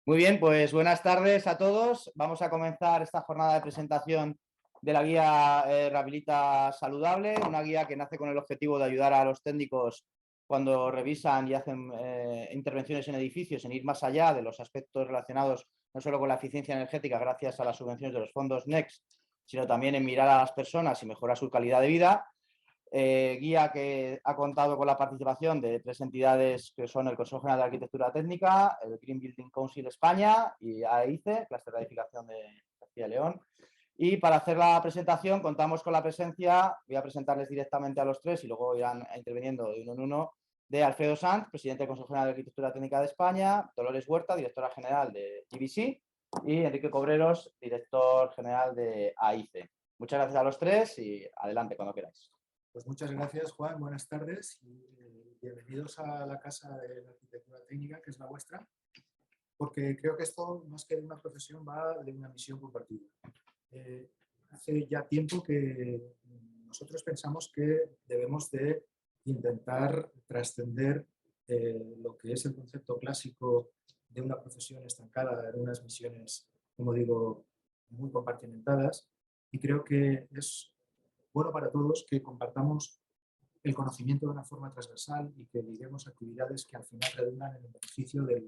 Muy bien, pues buenas tardes a todos. Vamos a comenzar esta jornada de presentación de la guía Rehabilita Saludable, una guía que nace con el objetivo de ayudar a los técnicos cuando revisan y hacen intervenciones en edificios, en ir más allá de los aspectos relacionados no solo con la eficiencia energética gracias a las subvenciones de los fondos NEXT, sino también en mirar a las personas y mejorar su calidad de vida. Guía que ha contado con la participación de 3 entidades que son el Consejo General de Arquitectura Técnica, el Green Building Council España y AEICE, Clúster de Edificación de Castilla y León. Y para hacer la presentación contamos con la presencia, voy a presentarles directamente a los 3 y luego irán interviniendo de uno en uno, de Alfredo Sanz, presidente del Consejo General de Arquitectura Técnica de España, Dolores Huerta, directora general de GBC, y Enrique Cobreros, director general de AICE. Muchas gracias a los 3 y adelante cuando queráis. Pues muchas gracias, Juan. Buenas tardes y bienvenidos a la Casa de la Arquitectura Técnica, que es la vuestra, porque creo que esto, más que de una profesión, va de una misión compartida. Hace ya tiempo que nosotros pensamos que debemos de intentar trascender lo que es el concepto clásico de una profesión estancada en unas misiones, como digo, muy compartimentadas, y creo que es bueno para todos que compartamos el conocimiento de una forma transversal y que liguemos actividades que al final redundan en el beneficio de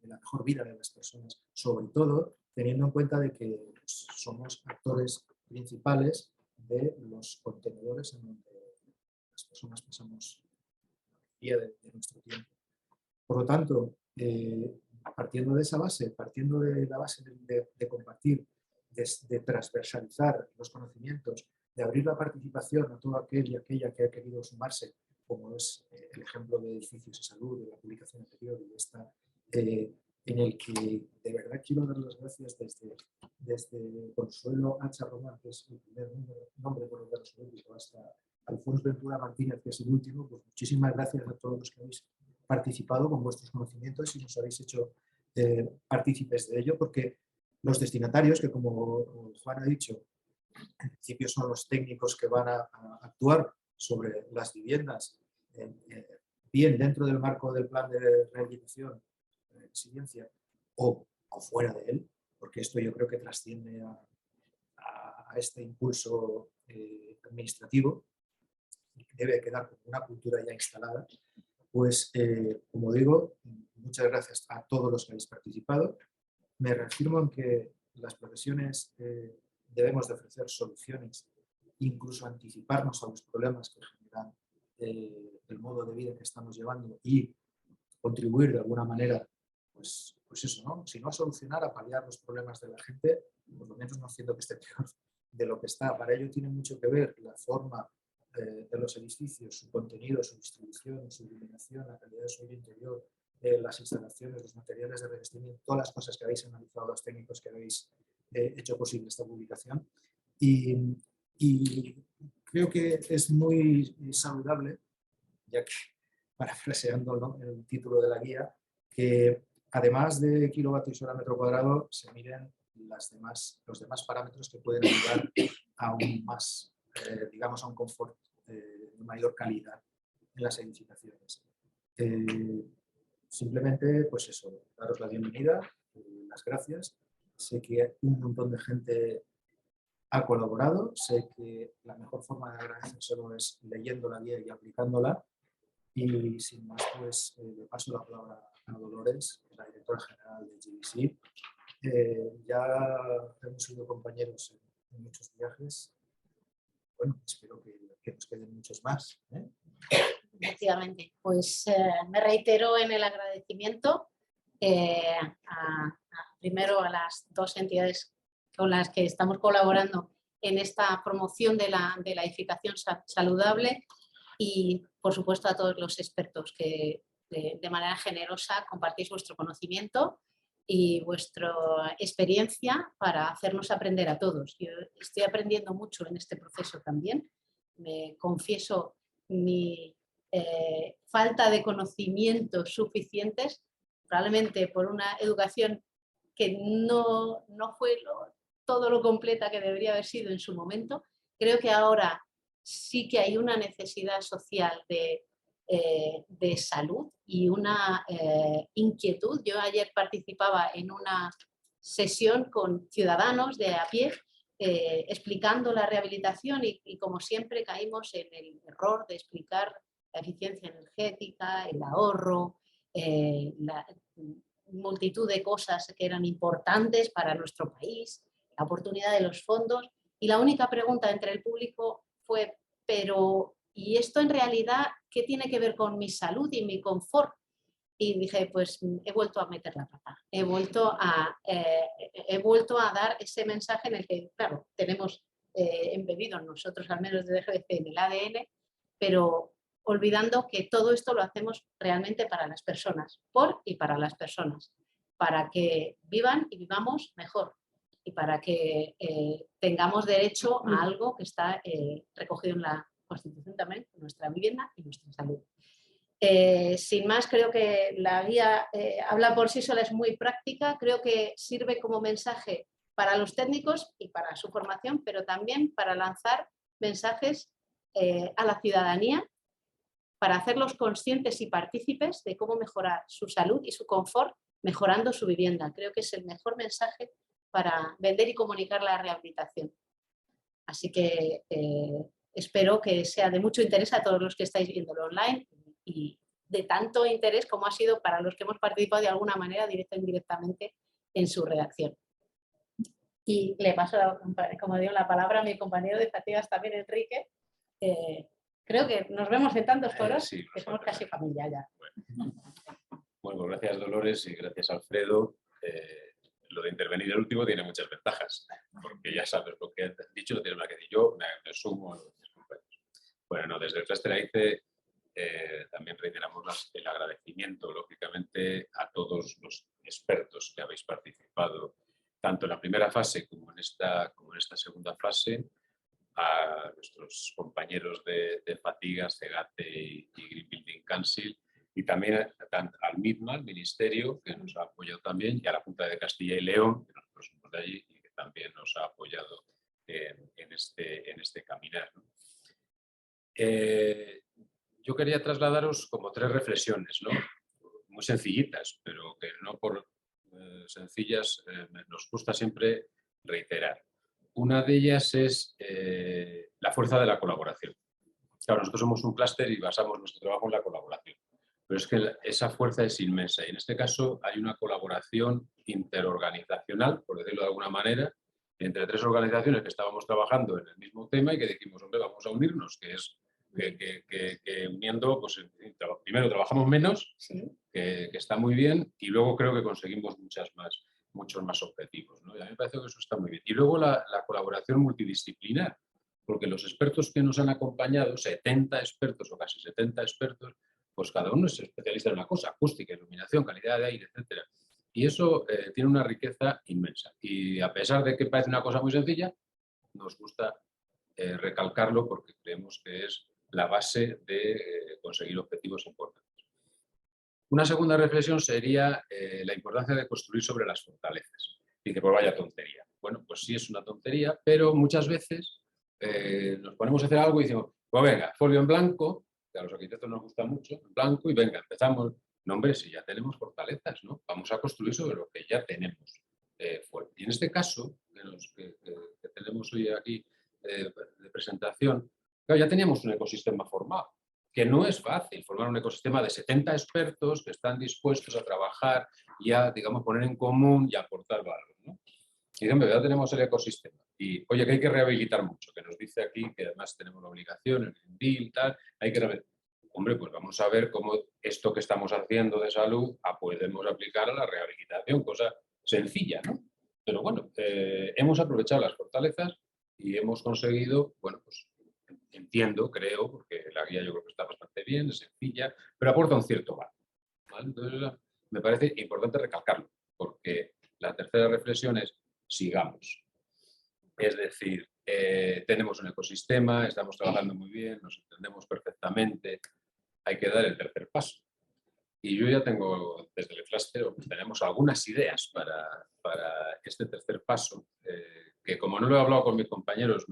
la mejor vida de las personas, sobre todo teniendo en cuenta de que somos actores principales de los contenedores en donde las personas pasamos el día de nuestro tiempo. Por lo tanto, partiendo de esa base, partiendo de la base de compartir, de transversalizar los conocimientos, de abrir la participación a todo aquel y aquella que ha querido sumarse, como es el ejemplo de Edificios y Salud, de la publicación anterior y esta, en el que de verdad quiero dar las gracias desde Consuelo Hacha Román, que es el primer nombre por el que resolver, hasta Alfonso Ventura Martínez, que es el último. Pues muchísimas gracias a todos los que habéis participado con vuestros conocimientos y nos habéis hecho partícipes de ello, porque los destinatarios, que como Juan ha dicho, en principio son los técnicos que van a actuar sobre las viviendas, bien dentro del marco del plan de rehabilitación, resiliencia, o fuera de él, porque esto yo creo que trasciende a este impulso administrativo, debe quedar como una cultura ya instalada. Pues, como digo, muchas gracias a todos los que habéis participado. Me reafirmo en que las profesiones debemos de ofrecer soluciones, incluso anticiparnos a los problemas que generan el modo de vida que estamos llevando y contribuir de alguna manera, pues eso, ¿no? Si no a solucionar, a paliar los problemas de la gente, por lo menos no haciendo que esté peor de lo que está. Para ello tiene mucho que ver la forma de los edificios, su contenido, su distribución, su iluminación, la calidad de su aire interior, las instalaciones, los materiales de revestimiento, todas las cosas que habéis analizado, los técnicos que habéis hecho posible esta publicación. Y creo que es muy saludable, ya que parafraseando, ¿no?, el título de la guía, que además de kilovatios hora metro cuadrado se miren los demás parámetros que pueden ayudar a un más, digamos, a un confort de mayor calidad en las edificaciones. Simplemente, pues eso, daros la bienvenida, las gracias. Sé que un montón de gente ha colaborado, sé que la mejor forma de agradecérselo es leyendo la guía y aplicándola. Y sin más, pues le paso la palabra a Dolores, la directora general de GBC. Ya hemos sido compañeros en muchos viajes. Bueno, espero que nos queden muchos más. Efectivamente, pues me reitero en el agradecimiento primero a las 2 entidades con las que estamos colaborando en esta promoción de la edificación saludable y, por supuesto, a todos los expertos que de manera generosa compartís vuestro conocimiento y vuestra experiencia para hacernos aprender a todos. Yo estoy aprendiendo mucho en este proceso también. Me confieso mi falta de conocimientos suficientes, probablemente por una educación que no fue todo lo completa que debería haber sido en su momento. Creo que ahora sí que hay una necesidad social de salud y una inquietud. Yo ayer participaba en una sesión con ciudadanos de a pie explicando la rehabilitación y como siempre caímos en el error de explicar la eficiencia energética, el ahorro, la multitud de cosas que eran importantes para nuestro país, la oportunidad de los fondos, y la única pregunta entre el público fue, pero ¿y esto en realidad qué tiene que ver con mi salud y mi confort? Y dije, pues he vuelto a meter la pata, he vuelto a dar ese mensaje en el que, claro, tenemos embebido nosotros, al menos desde GBC, en el ADN, pero olvidando que todo esto lo hacemos realmente para las personas, por y para las personas, para que vivan y vivamos mejor y para que tengamos derecho a algo que está recogido en la Constitución también, nuestra vivienda y nuestra salud. Sin más, creo que la guía habla por sí sola, es muy práctica, creo que sirve como mensaje para los técnicos y para su formación, pero también para lanzar mensajes a la ciudadanía, para hacerlos conscientes y partícipes de cómo mejorar su salud y su confort mejorando su vivienda. Creo que es el mejor mensaje para vender y comunicar la rehabilitación. Así que espero que sea de mucho interés a todos los que estáis viéndolo online y de tanto interés como ha sido para los que hemos participado de alguna manera, directa o indirectamente, en su redacción. Y le paso, como digo, la palabra a mi compañero de fatigas también, Enrique. Creo que nos vemos en tantos foros Sí, que somos casi familia ya. Bueno, pues gracias Dolores y gracias Alfredo. Lo de intervenir el último tiene muchas ventajas, porque ya sabes lo que has dicho, no tienes nada que decir. Yo me sumo a los compañeros. Bueno, desde el Cluster AICE también reiteramos el agradecimiento, lógicamente, a todos los expertos que habéis participado, tanto en la primera fase como en esta segunda fase, a nuestros compañeros de Fatigas, CEGATE y Green Building Council, y también al MIDMA, al Ministerio, que nos ha apoyado también, y a la Junta de Castilla y León, que nosotros somos de allí y que también nos ha apoyado en este caminar, ¿no? Yo quería trasladaros como 3 reflexiones, ¿no? Muy sencillitas, pero que no por sencillas nos gusta siempre reiterar. Una de ellas es la fuerza de la colaboración. Claro, nosotros somos un clúster y basamos nuestro trabajo en la colaboración, pero es que esa fuerza es inmensa y en este caso hay una colaboración interorganizacional, por decirlo de alguna manera, entre 3 organizaciones que estábamos trabajando en el mismo tema y que dijimos, hombre, vamos a unirnos, que es que uniendo, pues primero trabajamos menos, Sí. que está muy bien, y luego creo que conseguimos muchos más objetivos, ¿no? Y a mí me parece que eso está muy bien. Y luego la colaboración multidisciplinar, porque los expertos que nos han acompañado, 70 expertos o casi 70 expertos, pues cada uno es especialista en una cosa, acústica, iluminación, calidad de aire, etc. Y eso tiene una riqueza inmensa. Y a pesar de que parece una cosa muy sencilla, nos gusta recalcarlo porque creemos que es la base de conseguir objetivos importantes. Una segunda reflexión sería la importancia de construir sobre las fortalezas. Dice, pues vaya tontería. Bueno, pues sí es una tontería, pero muchas veces nos ponemos a hacer algo y decimos, pues venga, folio en blanco, que a los arquitectos nos gusta mucho, en blanco, y venga, empezamos. No, hombre, si ya tenemos fortalezas, ¿no? Vamos a construir sobre lo que ya tenemos fuerte. Y en este caso, que tenemos hoy aquí de presentación, claro, ya teníamos un ecosistema formado, que no es fácil formar un ecosistema de 70 expertos que están dispuestos a trabajar y a, digamos, poner en común y aportar valor, ¿no? Y hombre, ya tenemos el ecosistema. Y, oye, que hay que rehabilitar mucho, que nos dice aquí que además tenemos la obligación, el Green Deal, tal, hay que rehabilitar. Hombre, pues vamos a ver cómo esto que estamos haciendo de salud podemos aplicar a la rehabilitación, cosa sencilla, ¿no? Pero bueno, hemos aprovechado las fortalezas y hemos conseguido, bueno, pues entiendo, creo, porque la guía yo creo que está bastante bien, es sencilla, pero aporta un cierto valor, ¿vale? Entonces, me parece importante recalcarlo, porque la tercera reflexión es sigamos. Es decir, tenemos un ecosistema, estamos trabajando muy bien, nos entendemos perfectamente, hay que dar el tercer paso. Y yo ya tengo, desde el clúster, tenemos algunas ideas para este tercer paso, que como no lo he hablado con mis compañeros,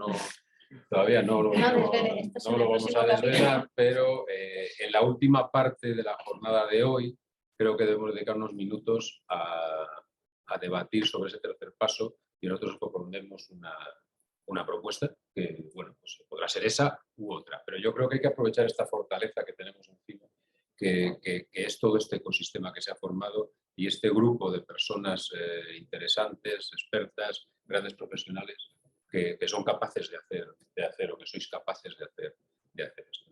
Todavía no lo desvele, esto es en el vamos próximo a desvelar, capítulo. pero en la última parte de la jornada de hoy creo que debemos dedicar unos minutos a debatir sobre ese tercer paso y nosotros proponemos una propuesta que, bueno, pues podrá ser esa u otra, pero yo creo que hay que aprovechar esta fortaleza que tenemos encima, que es todo este ecosistema que se ha formado y este grupo de personas interesantes, expertas, grandes profesionales, que son capaces de hacer o que sois capaces de hacer esto.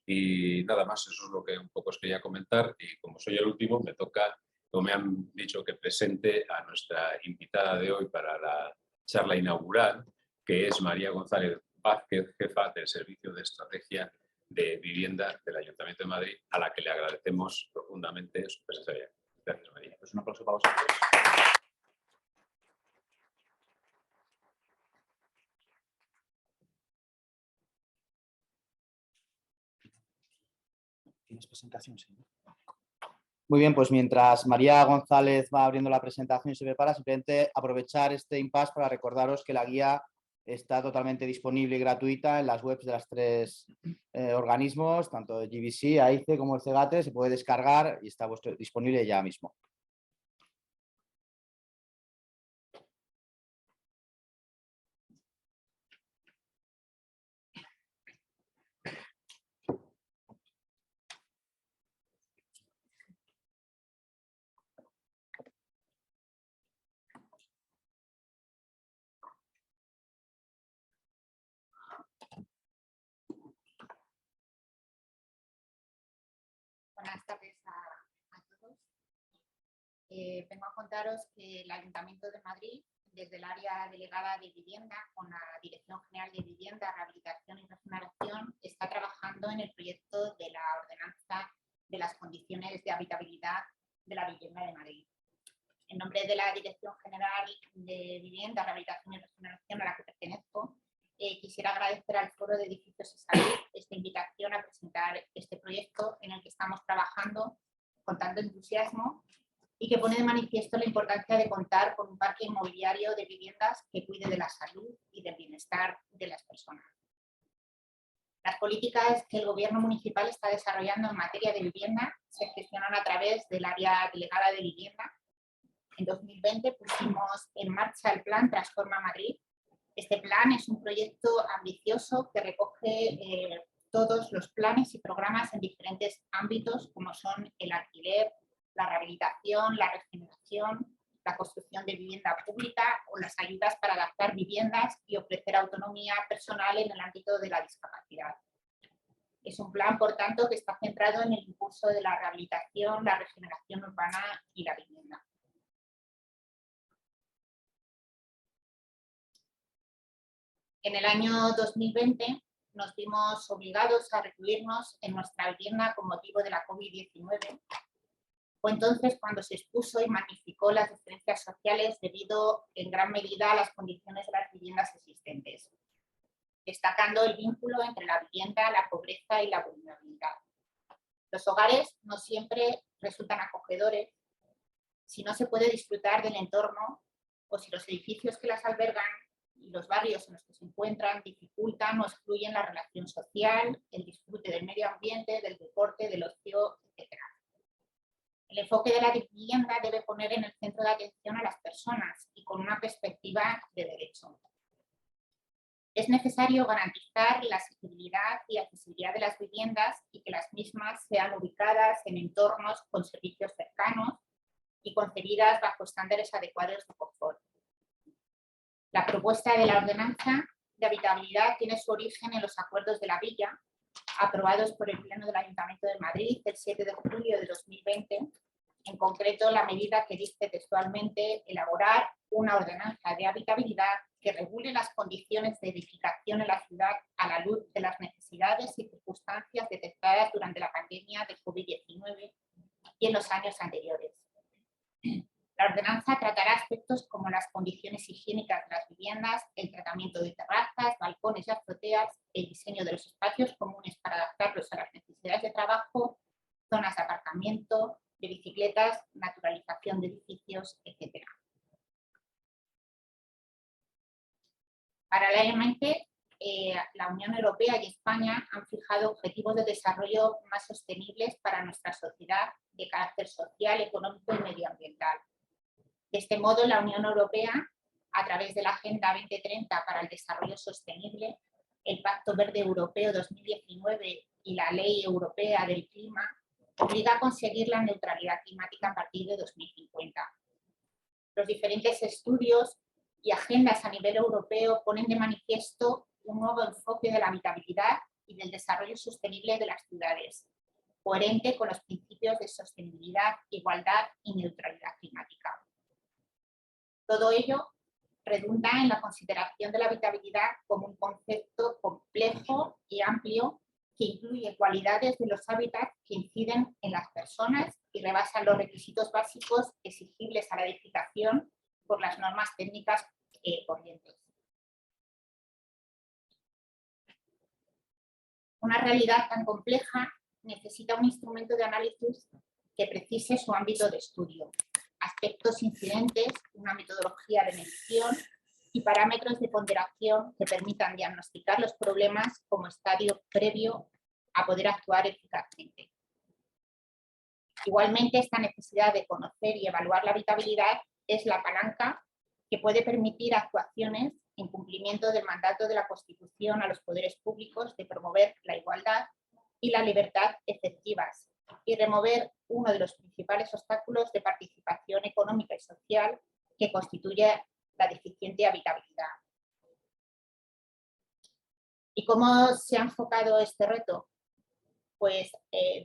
Y nada más, eso es lo que un poco os quería comentar y como soy el último, me toca, como me han dicho, que presente a nuestra invitada de hoy para la charla inaugural, que es María González Vázquez, jefa del Servicio de Estrategia de Vivienda del Ayuntamiento de Madrid, a la que le agradecemos profundamente su presencia. Gracias, María. Pues un aplauso para vosotros. ¿Tienes presentación? Sí. Muy bien, pues mientras María González va abriendo la presentación y se prepara, simplemente aprovechar este impasse para recordaros que la guía está totalmente disponible y gratuita en las webs de los 3 organismos, tanto de GBC, AICE como el CEGATE, se puede descargar y está disponible ya mismo. Buenas tardes a todos. Vengo a contaros que el Ayuntamiento de Madrid, desde el área delegada de vivienda, con la Dirección General de Vivienda, Rehabilitación y Regeneración, está trabajando en el proyecto de la ordenanza de las condiciones de habitabilidad de la vivienda de Madrid. En nombre de la Dirección General de Vivienda, Rehabilitación y Regeneración, a la que pertenezco, quisiera agradecer al Foro de Edificios y Salud esta invitación a presentar este proyecto en el que estamos trabajando con tanto entusiasmo y que pone de manifiesto la importancia de contar con un parque inmobiliario de viviendas que cuide de la salud y del bienestar de las personas. Las políticas que el Gobierno municipal está desarrollando en materia de vivienda se gestionan a través del área delegada de vivienda. En 2020 pusimos en marcha el plan Transforma Madrid. Este plan es un proyecto ambicioso que recoge todos los planes y programas en diferentes ámbitos, como son el alquiler, la rehabilitación, la regeneración, la construcción de vivienda pública o las ayudas para adaptar viviendas y ofrecer autonomía personal en el ámbito de la discapacidad. Es un plan, por tanto, que está centrado en el impulso de la rehabilitación, la regeneración urbana y la vivienda. En el año 2020 nos vimos obligados a recluirnos en nuestra vivienda con motivo de la COVID-19. Fue entonces cuando se expuso y magnificó las diferencias sociales debido en gran medida a las condiciones de las viviendas existentes, destacando el vínculo entre la vivienda, la pobreza y la vulnerabilidad. Los hogares no siempre resultan acogedores si no se puede disfrutar del entorno o si los edificios que las albergan y los barrios en los que se encuentran dificultan o excluyen la relación social, el disfrute del medio ambiente, del deporte, del ocio, etc. El enfoque de la vivienda debe poner en el centro de atención a las personas y con una perspectiva de derecho. Es necesario garantizar la asequibilidad y accesibilidad de las viviendas y que las mismas sean ubicadas en entornos con servicios cercanos y concebidas bajo estándares adecuados de confort. La propuesta de la ordenanza de habitabilidad tiene su origen en los acuerdos de la Villa, aprobados por el Pleno del Ayuntamiento de Madrid el 7 de julio de 2020, en concreto la medida que dice textualmente elaborar una ordenanza de habitabilidad que regule las condiciones de edificación en la ciudad a la luz de las necesidades y circunstancias detectadas durante la pandemia de COVID-19 y en los años anteriores. La ordenanza tratará aspectos como las condiciones higiénicas de las viviendas, el tratamiento de terrazas, balcones y azoteas, el diseño de los espacios comunes para adaptarlos a las necesidades de trabajo, zonas de aparcamiento, de bicicletas, naturalización de edificios, etc. Paralelamente, la Unión Europea y España han fijado objetivos de desarrollo más sostenibles para nuestra sociedad de carácter social, económico y medioambiental. De este modo, la Unión Europea, a través de la Agenda 2030 para el Desarrollo Sostenible, el Pacto Verde Europeo 2019 y la Ley Europea del Clima, obliga a conseguir la neutralidad climática a partir de 2050. Los diferentes estudios y agendas a nivel europeo ponen de manifiesto un nuevo enfoque de la habitabilidad y del desarrollo sostenible de las ciudades, coherente con los principios de sostenibilidad, igualdad y neutralidad climática. Todo ello redunda en la consideración de la habitabilidad como un concepto complejo y amplio que incluye cualidades de los hábitats que inciden en las personas y rebasan los requisitos básicos exigibles a la edificación por las normas técnicas corrientes. Una realidad tan compleja necesita un instrumento de análisis que precise su ámbito de estudio, aspectos incidentes, una metodología de medición y parámetros de ponderación que permitan diagnosticar los problemas como estadio previo a poder actuar eficazmente. Igualmente, esta necesidad de conocer y evaluar la habitabilidad es la palanca que puede permitir actuaciones en cumplimiento del mandato de la Constitución a los poderes públicos de promover la igualdad y la libertad efectivas y remover uno de los principales obstáculos de participación económica y social que constituye la deficiente habitabilidad. ¿Y cómo se ha enfocado este reto? Pues,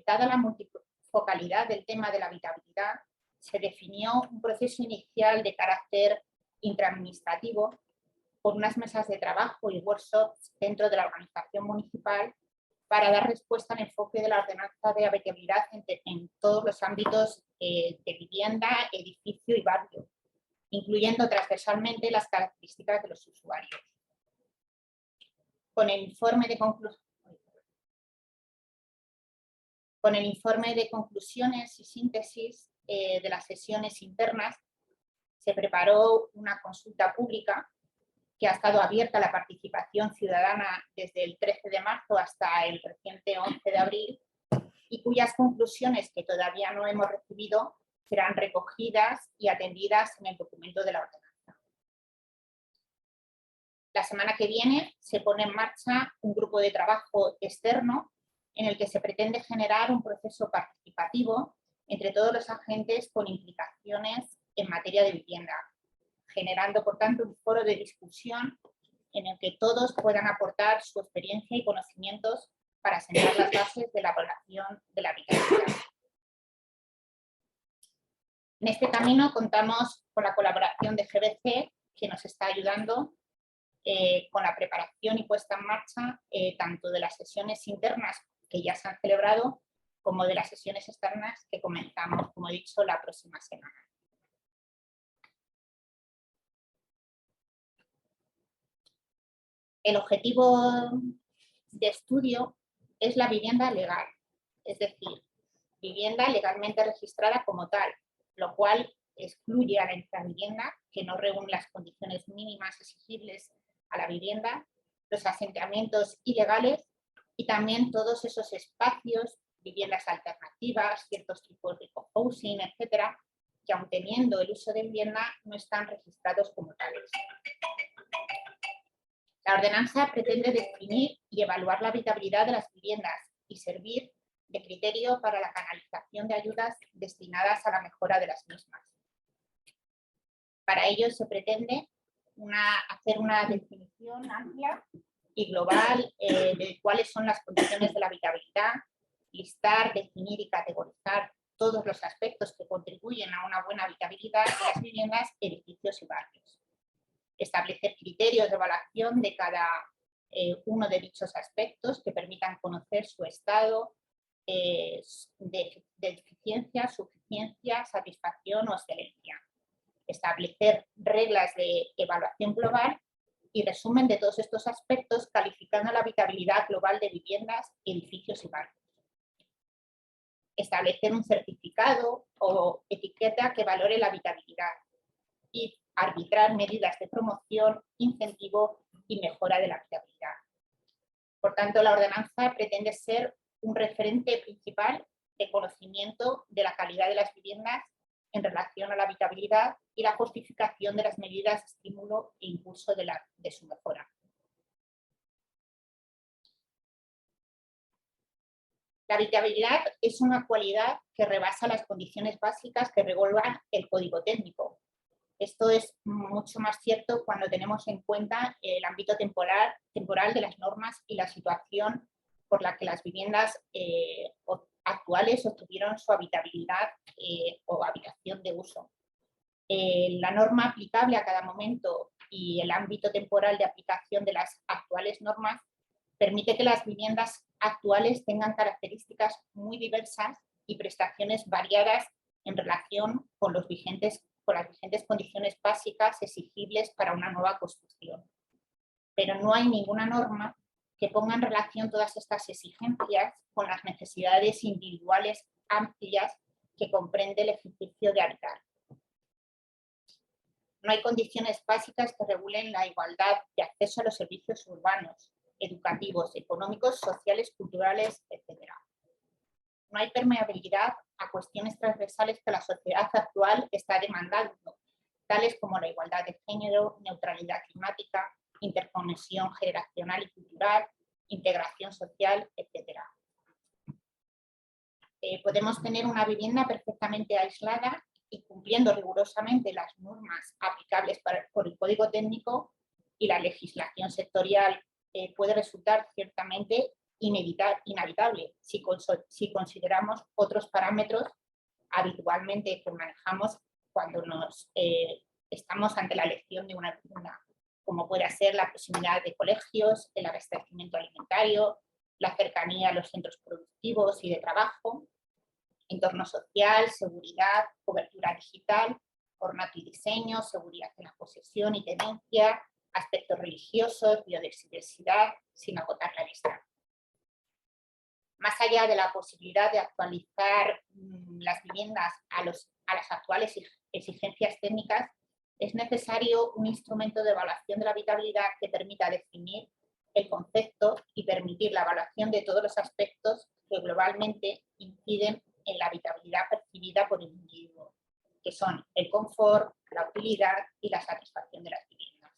dada la multifocalidad del tema de la habitabilidad, se definió un proceso inicial de carácter intraadministrativo con unas mesas de trabajo y workshops dentro de la organización municipal para dar respuesta al enfoque de la ordenanza de habitabilidad en todos los ámbitos de vivienda, edificio y barrio, incluyendo transversalmente las características de los usuarios. Con el informe de conclusiones y síntesis de las sesiones internas, se preparó una consulta pública que ha estado abierta a la participación ciudadana desde el 13 de marzo hasta el reciente 11 de abril y cuyas conclusiones, que todavía no hemos recibido, serán recogidas y atendidas en el documento de la ordenanza. La semana que viene se pone en marcha un grupo de trabajo externo en el que se pretende generar un proceso participativo entre todos los agentes con implicaciones en materia de vivienda, generando, por tanto, un foro de discusión en el que todos puedan aportar su experiencia y conocimientos para sentar las bases de la evaluación de la habitabilidad. En este camino contamos con la colaboración de GBC, que nos está ayudando con la preparación y puesta en marcha tanto de las sesiones internas que ya se han celebrado como de las sesiones externas que comenzamos, como he dicho, la próxima semana. El objetivo de estudio es la vivienda legal, es decir, vivienda legalmente registrada como tal, lo cual excluye a la infravivienda que no reúne las condiciones mínimas exigibles a la vivienda, los asentamientos ilegales y también todos esos espacios, viviendas alternativas, ciertos tipos de cohousing, etcétera, que aun teniendo el uso de vivienda no están registrados como tales. La ordenanza pretende definir y evaluar la habitabilidad de las viviendas y servir de criterio para la canalización de ayudas destinadas a la mejora de las mismas. Para ello se pretende hacer una definición amplia y global de cuáles son las condiciones de la habitabilidad, listar, definir y categorizar todos los aspectos que contribuyen a una buena habitabilidad de las viviendas, edificios y barrios. Establecer criterios de evaluación de cada uno de dichos aspectos que permitan conocer su estado de eficiencia, suficiencia, satisfacción o excelencia. Establecer reglas de evaluación global y resumen de todos estos aspectos calificando la habitabilidad global de viviendas, edificios y barrios. Establecer un certificado o etiqueta que valore la habitabilidad y arbitrar medidas de promoción, incentivo y mejora de la habitabilidad. Por tanto, la ordenanza pretende ser un referente principal de conocimiento de la calidad de las viviendas en relación a la habitabilidad y la justificación de las medidas de estímulo e impulso de su mejora. La habitabilidad es una cualidad que rebasa las condiciones básicas que regulan el Código Técnico. Esto es mucho más cierto cuando tenemos en cuenta el ámbito temporal de las normas y la situación por la que las viviendas actuales obtuvieron su habitabilidad o habitación de uso. La norma aplicable a cada momento y el ámbito temporal de aplicación de las actuales normas permite que las viviendas actuales tengan características muy diversas y prestaciones variadas en relación con las vigentes condiciones básicas exigibles para una nueva construcción. Pero no hay ninguna norma que ponga en relación todas estas exigencias con las necesidades individuales amplias que comprende el ejercicio de habitar. No hay condiciones básicas que regulen la igualdad de acceso a los servicios urbanos, educativos, económicos, sociales, culturales, etc. No hay permeabilidad a cuestiones transversales que la sociedad actual está demandando, tales como la igualdad de género, neutralidad climática, interconexión generacional y cultural, integración social, etc. Podemos tener una vivienda perfectamente aislada y cumpliendo rigurosamente las normas aplicables por el Código Técnico y la legislación sectorial puede resultar ciertamente inhabitable si consideramos otros parámetros habitualmente que manejamos cuando estamos ante la elección de una vivienda, como puede ser la proximidad de colegios, el abastecimiento alimentario, la cercanía a los centros productivos y de trabajo, entorno social, seguridad, cobertura digital, ornato y diseño, seguridad en la posesión y tenencia, aspectos religiosos, biodiversidad, sin agotar la lista. Más allá de la posibilidad de actualizar las viviendas a las actuales exigencias técnicas, es necesario un instrumento de evaluación de la habitabilidad que permita definir el concepto y permitir la evaluación de todos los aspectos que globalmente inciden en la habitabilidad percibida por el individuo, que son el confort, la utilidad y la satisfacción de las viviendas.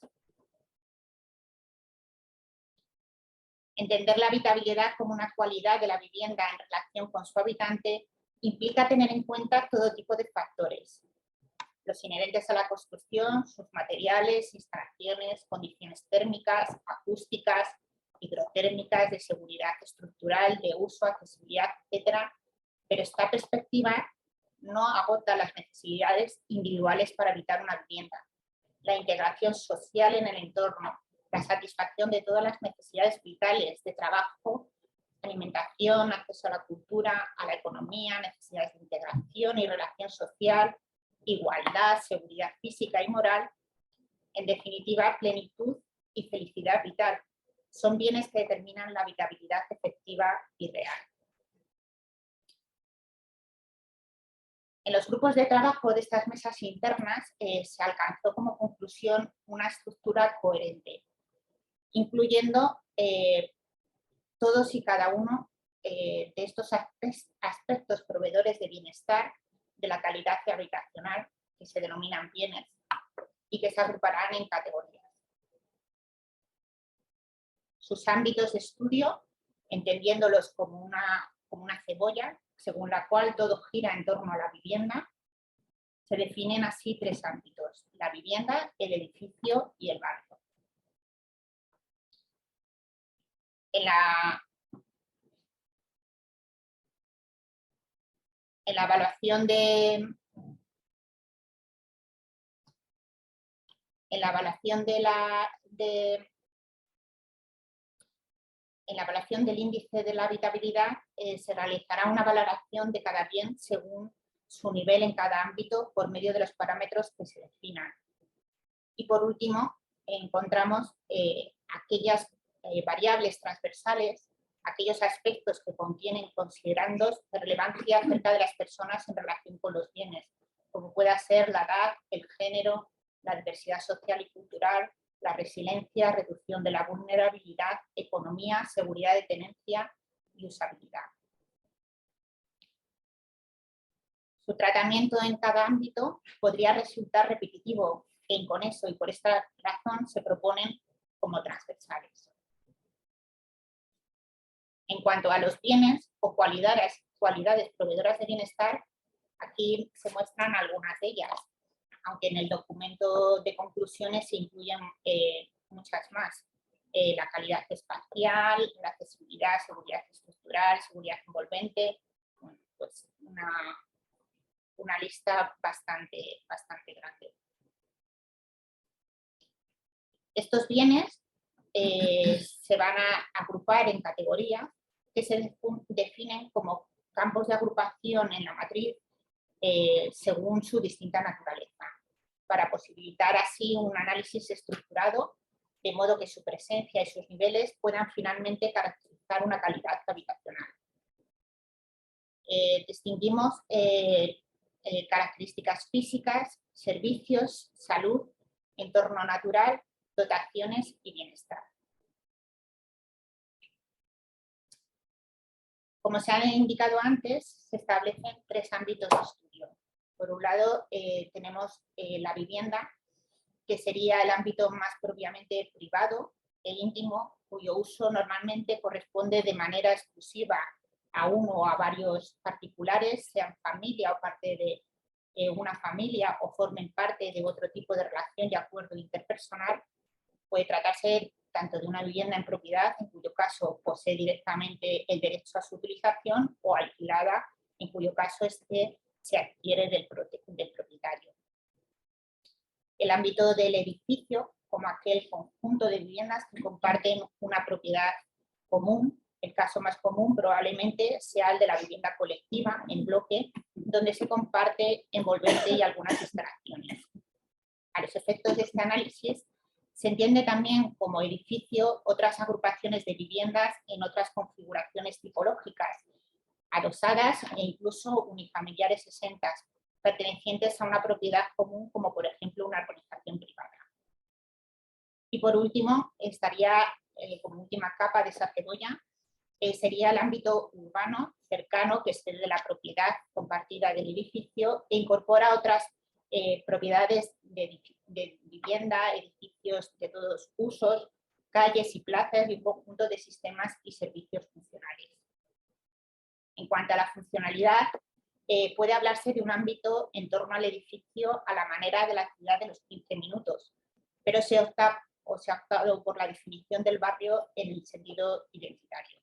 Entender la habitabilidad como una cualidad de la vivienda en relación con su habitante implica tener en cuenta todo tipo de factores, los inherentes a la construcción, sus materiales, instalaciones, condiciones térmicas, acústicas, hidrotérmicas, de seguridad estructural, de uso, accesibilidad, etc. Pero esta perspectiva no agota las necesidades individuales para habitar una vivienda. La integración social en el entorno, la satisfacción de todas las necesidades vitales de trabajo, alimentación, acceso a la cultura, a la economía, necesidades de integración y relación social, igualdad, seguridad física y moral, en definitiva, plenitud y felicidad vital, son bienes que determinan la habitabilidad efectiva y real. En los grupos de trabajo de estas mesas internas se alcanzó como conclusión una estructura coherente, incluyendo todos y cada uno de estos aspectos proveedores de bienestar, de la calidad habitacional, que se denominan bienes y que se agruparán en categorías. Sus ámbitos de estudio, entendiéndolos como una cebolla, según la cual todo gira en torno a la vivienda, se definen así tres ámbitos: la vivienda, el edificio y el barrio. En la evaluación del índice de la habitabilidad se realizará una valoración de cada bien según su nivel en cada ámbito por medio de los parámetros que se definan. Y por último, encontramos aquellas variables transversales, aquellos aspectos que contienen considerandos de relevancia acerca de las personas en relación con los bienes, como pueda ser la edad, el género, la diversidad social y cultural, la resiliencia, reducción de la vulnerabilidad, economía, seguridad de tenencia y usabilidad. Su tratamiento en cada ámbito podría resultar repetitivo e inconexo y por esta razón se proponen como transversales. En cuanto a los bienes o cualidades proveedoras de bienestar, aquí se muestran algunas de ellas, aunque en el documento de conclusiones se incluyen muchas más. La calidad espacial, la accesibilidad, seguridad estructural, seguridad envolvente, bueno, pues una lista bastante grande. Estos bienes se van a agrupar en categorías que se definen como campos de agrupación en la matriz según su distinta naturaleza, para posibilitar así un análisis estructurado, de modo que su presencia y sus niveles puedan finalmente caracterizar una calidad habitacional. Distinguimos características físicas, servicios, salud, entorno natural, dotaciones y bienestar. Como se ha indicado antes, se establecen 3 ámbitos de estudio. Por un lado, tenemos la vivienda, que sería el ámbito más propiamente privado e íntimo, cuyo uso normalmente corresponde de manera exclusiva a uno o a varios particulares, sean familia o parte de una familia o formen parte de otro tipo de relación y acuerdo interpersonal. Puede tratarse tanto de una vivienda en propiedad, en cuyo caso posee directamente el derecho a su utilización, o alquilada, en cuyo caso se adquiere del propietario. El ámbito del edificio, como aquel conjunto de viviendas que comparten una propiedad común. El caso más común probablemente sea el de la vivienda colectiva en bloque, donde se comparte envolvente y algunas instalaciones. A los efectos de este análisis, se entiende también como edificio otras agrupaciones de viviendas en otras configuraciones tipológicas, adosadas e incluso unifamiliares exentas, pertenecientes a una propiedad común, como por ejemplo una urbanización privada. Y por último, estaría como última capa de esa cebolla, sería el ámbito urbano cercano, que es el de la propiedad compartida del edificio e incorpora otras propiedades de vivienda, edificios de todos usos, calles y plazas y un conjunto de sistemas y servicios funcionales. En cuanto a la funcionalidad, puede hablarse de un ámbito en torno al edificio a la manera de la ciudad de los 15 minutos, pero se ha optado por la definición del barrio en el sentido identitario.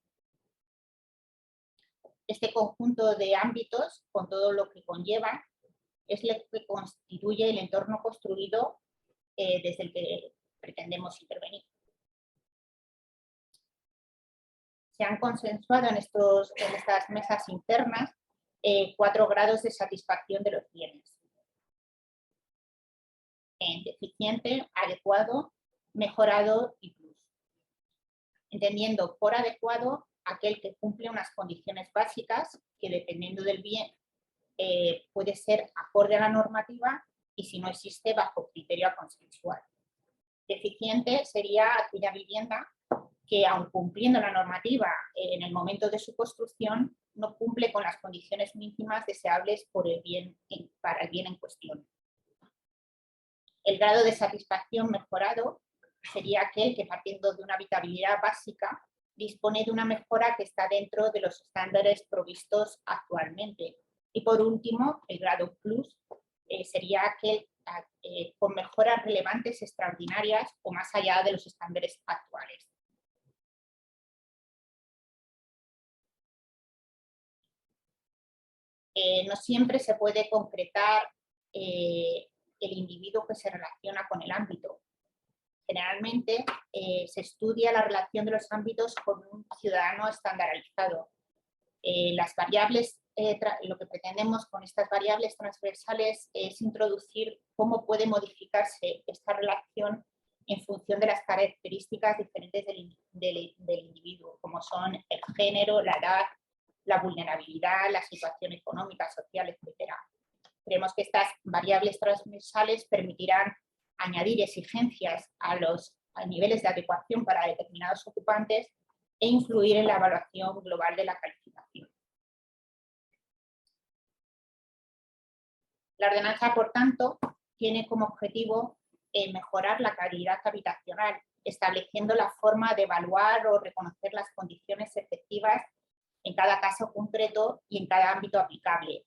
Este conjunto de ámbitos, con todo lo que conlleva, es lo que constituye el entorno construido desde el que pretendemos intervenir. Se han consensuado en estas mesas internas 4 grados de satisfacción de los bienes: deficiente, adecuado, mejorado y plus. Entendiendo por adecuado aquel que cumple unas condiciones básicas que, dependiendo del bien, puede ser acorde a la normativa y, si no existe, bajo criterio consensual. Deficiente sería aquella vivienda que, aun cumpliendo la normativa en el momento de su construcción, no cumple con las condiciones mínimas deseables para el bien en cuestión. El grado de satisfacción mejorado sería aquel que, partiendo de una habitabilidad básica, dispone de una mejora que está dentro de los estándares provistos actualmente. Y por último, el grado plus sería aquel con mejoras relevantes, extraordinarias o más allá de los estándares actuales. No siempre se puede concretar el individuo que se relaciona con el ámbito. Generalmente se estudia la relación de los ámbitos con un ciudadano estandarizado. Las variables, lo que pretendemos con estas variables transversales es introducir cómo puede modificarse esta relación en función de las características diferentes del individuo, como son el género, la edad, la vulnerabilidad, la situación económica, social, etc. Creemos que estas variables transversales permitirán añadir exigencias a los niveles de adecuación para determinados ocupantes e influir en la evaluación global de la calificación. La ordenanza, por tanto, tiene como objetivo mejorar la calidad habitacional, estableciendo la forma de evaluar o reconocer las condiciones efectivas en cada caso concreto y en cada ámbito aplicable,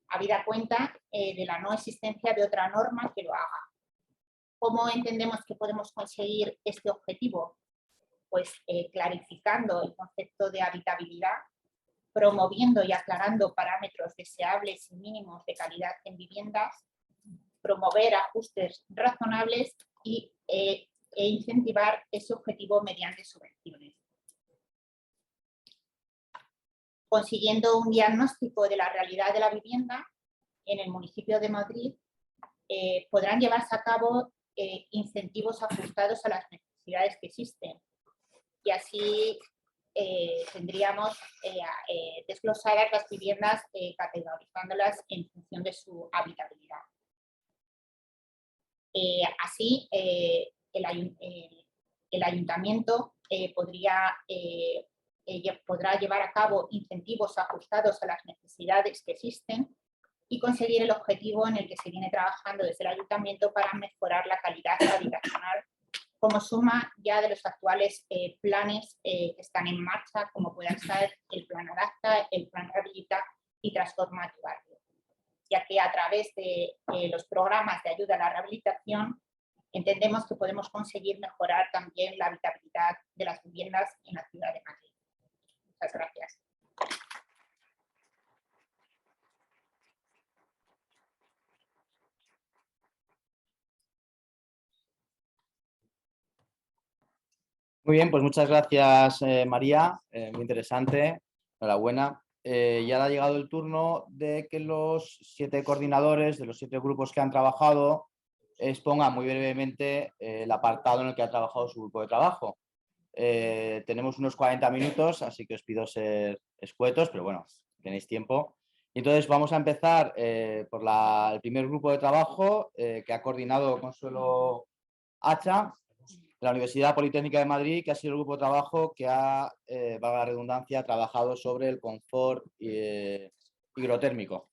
habida cuenta de la no existencia de otra norma que lo haga. ¿Cómo entendemos que podemos conseguir este objetivo? Pues clarificando el concepto de habitabilidad, promoviendo y aclarando parámetros deseables y mínimos de calidad en viviendas, promover ajustes razonables e incentivar ese objetivo mediante subvenciones. Consiguiendo un diagnóstico de la realidad de la vivienda en el municipio de Madrid, podrán llevarse a cabo incentivos ajustados a las necesidades que existen. Y así tendríamos desglosadas las viviendas categorizándolas en función de su habitabilidad. Así, el ayuntamiento podrá llevar a cabo incentivos ajustados a las necesidades que existen y conseguir el objetivo en el que se viene trabajando desde el ayuntamiento para mejorar la calidad habitacional, como suma ya de los actuales planes que están en marcha, como puedan ser el Plan Adapta, el Plan Rehabilita y Transforma tu Barrio, ya que a través de los programas de ayuda a la rehabilitación entendemos que podemos conseguir mejorar también la habitabilidad de las viviendas en la ciudad de Madrid. Muchas gracias. Muy bien, pues muchas gracias, María. Muy interesante. Enhorabuena. Y ahora ha llegado el turno de que los 7 coordinadores de los 7 grupos que han trabajado expongan muy brevemente el apartado en el que ha trabajado su grupo de trabajo. Tenemos unos 40 minutos, así que os pido ser escuetos, pero bueno, tenéis tiempo. Y entonces vamos a empezar por el primer grupo de trabajo que ha coordinado Consuelo Hacha, la Universidad Politécnica de Madrid, que ha sido el grupo de trabajo que ha, valga la redundancia, trabajado sobre el confort hidrotérmico.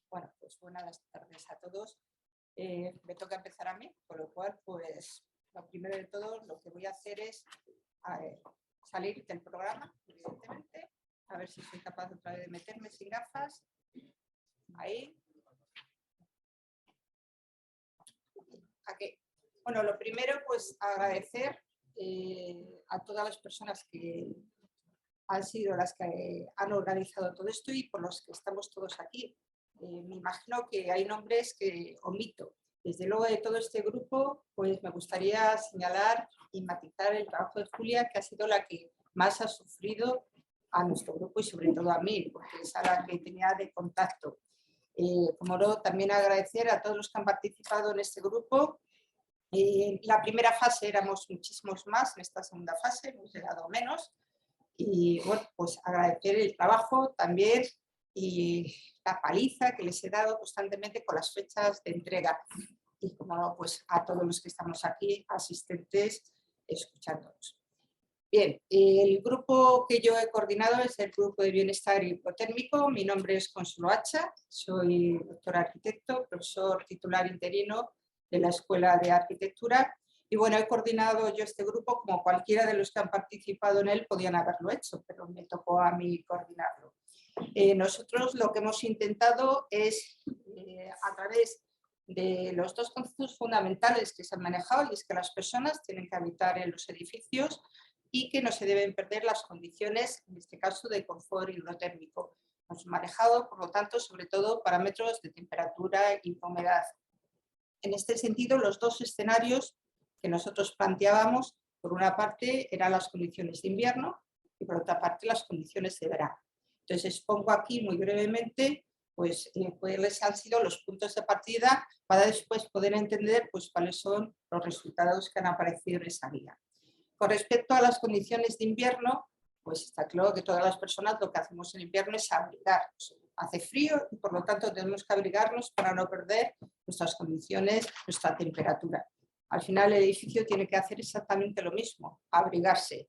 Bueno, pues buenas tardes a todos. Me toca empezar a mí, con lo cual, pues lo primero de todo, lo que voy a hacer es salir del programa, evidentemente, a ver si soy capaz otra vez de meterme sin gafas. Ahí. Aquí. Bueno, lo primero, pues agradecer a todas las personas que han sido las que han organizado todo esto y por los que estamos todos aquí. Me imagino que hay nombres que omito. Desde luego de todo este grupo, pues me gustaría señalar y matizar el trabajo de Julia, que ha sido la que más ha sufrido a nuestro grupo y sobre todo a mí, porque es a la que tenía de contacto. Como no, también agradecer a todos los que han participado en este grupo. En la primera fase éramos muchísimos más, en esta segunda fase hemos llegado menos. Y bueno, pues agradecer el trabajo también y la paliza que les he dado constantemente con las fechas de entrega. Y como no, pues a todos los que estamos aquí, asistentes, escuchándonos. Bien, el grupo que yo he coordinado es el Grupo de Bienestar Hipotérmico. Mi nombre es Consuelo Hacha, soy doctor arquitecto, profesor titular interino de la Escuela de Arquitectura. Y bueno, he coordinado yo este grupo, como cualquiera de los que han participado en él podían haberlo hecho, pero me tocó a mí coordinarlo. Nosotros lo que hemos intentado es, a través de los 2 conceptos fundamentales que se han manejado, y es que las personas tienen que habitar en los edificios y que no se deben perder las condiciones, en este caso, de confort hidrotérmico. Hemos manejado, por lo tanto, sobre todo parámetros de temperatura y humedad. En este sentido, los dos escenarios que nosotros planteábamos, por una parte, eran las condiciones de invierno y por otra parte, las condiciones de verano. Entonces, expongo aquí muy brevemente pues, cuáles han sido los puntos de partida para después poder entender pues, cuáles son los resultados que han aparecido en esa guía. Con respecto a las condiciones de invierno, pues está claro que todas las personas lo que hacemos en invierno es abrigarnos. Hace frío y por lo tanto tenemos que abrigarnos para no perder nuestras condiciones, nuestra temperatura. Al final el edificio tiene que hacer exactamente lo mismo, abrigarse.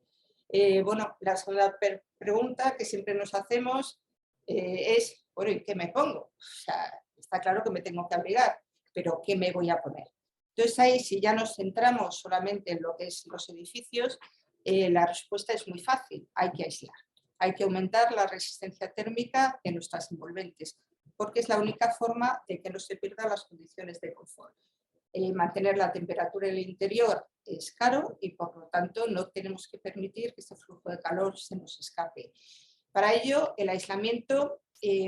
Bueno, la segunda pregunta que siempre nos hacemos es, bueno, ¿y qué me pongo? O sea, está claro que me tengo que abrigar, pero ¿qué me voy a poner? Entonces ahí, si ya nos centramos solamente en lo que es los edificios, la respuesta es muy fácil, hay que aislar. Hay que aumentar la resistencia térmica de nuestras envolventes, porque es la única forma de que no se pierdan las condiciones de confort. Mantener la temperatura en el interior es caro y por lo tanto no tenemos que permitir que este flujo de calor se nos escape. Para ello, el aislamiento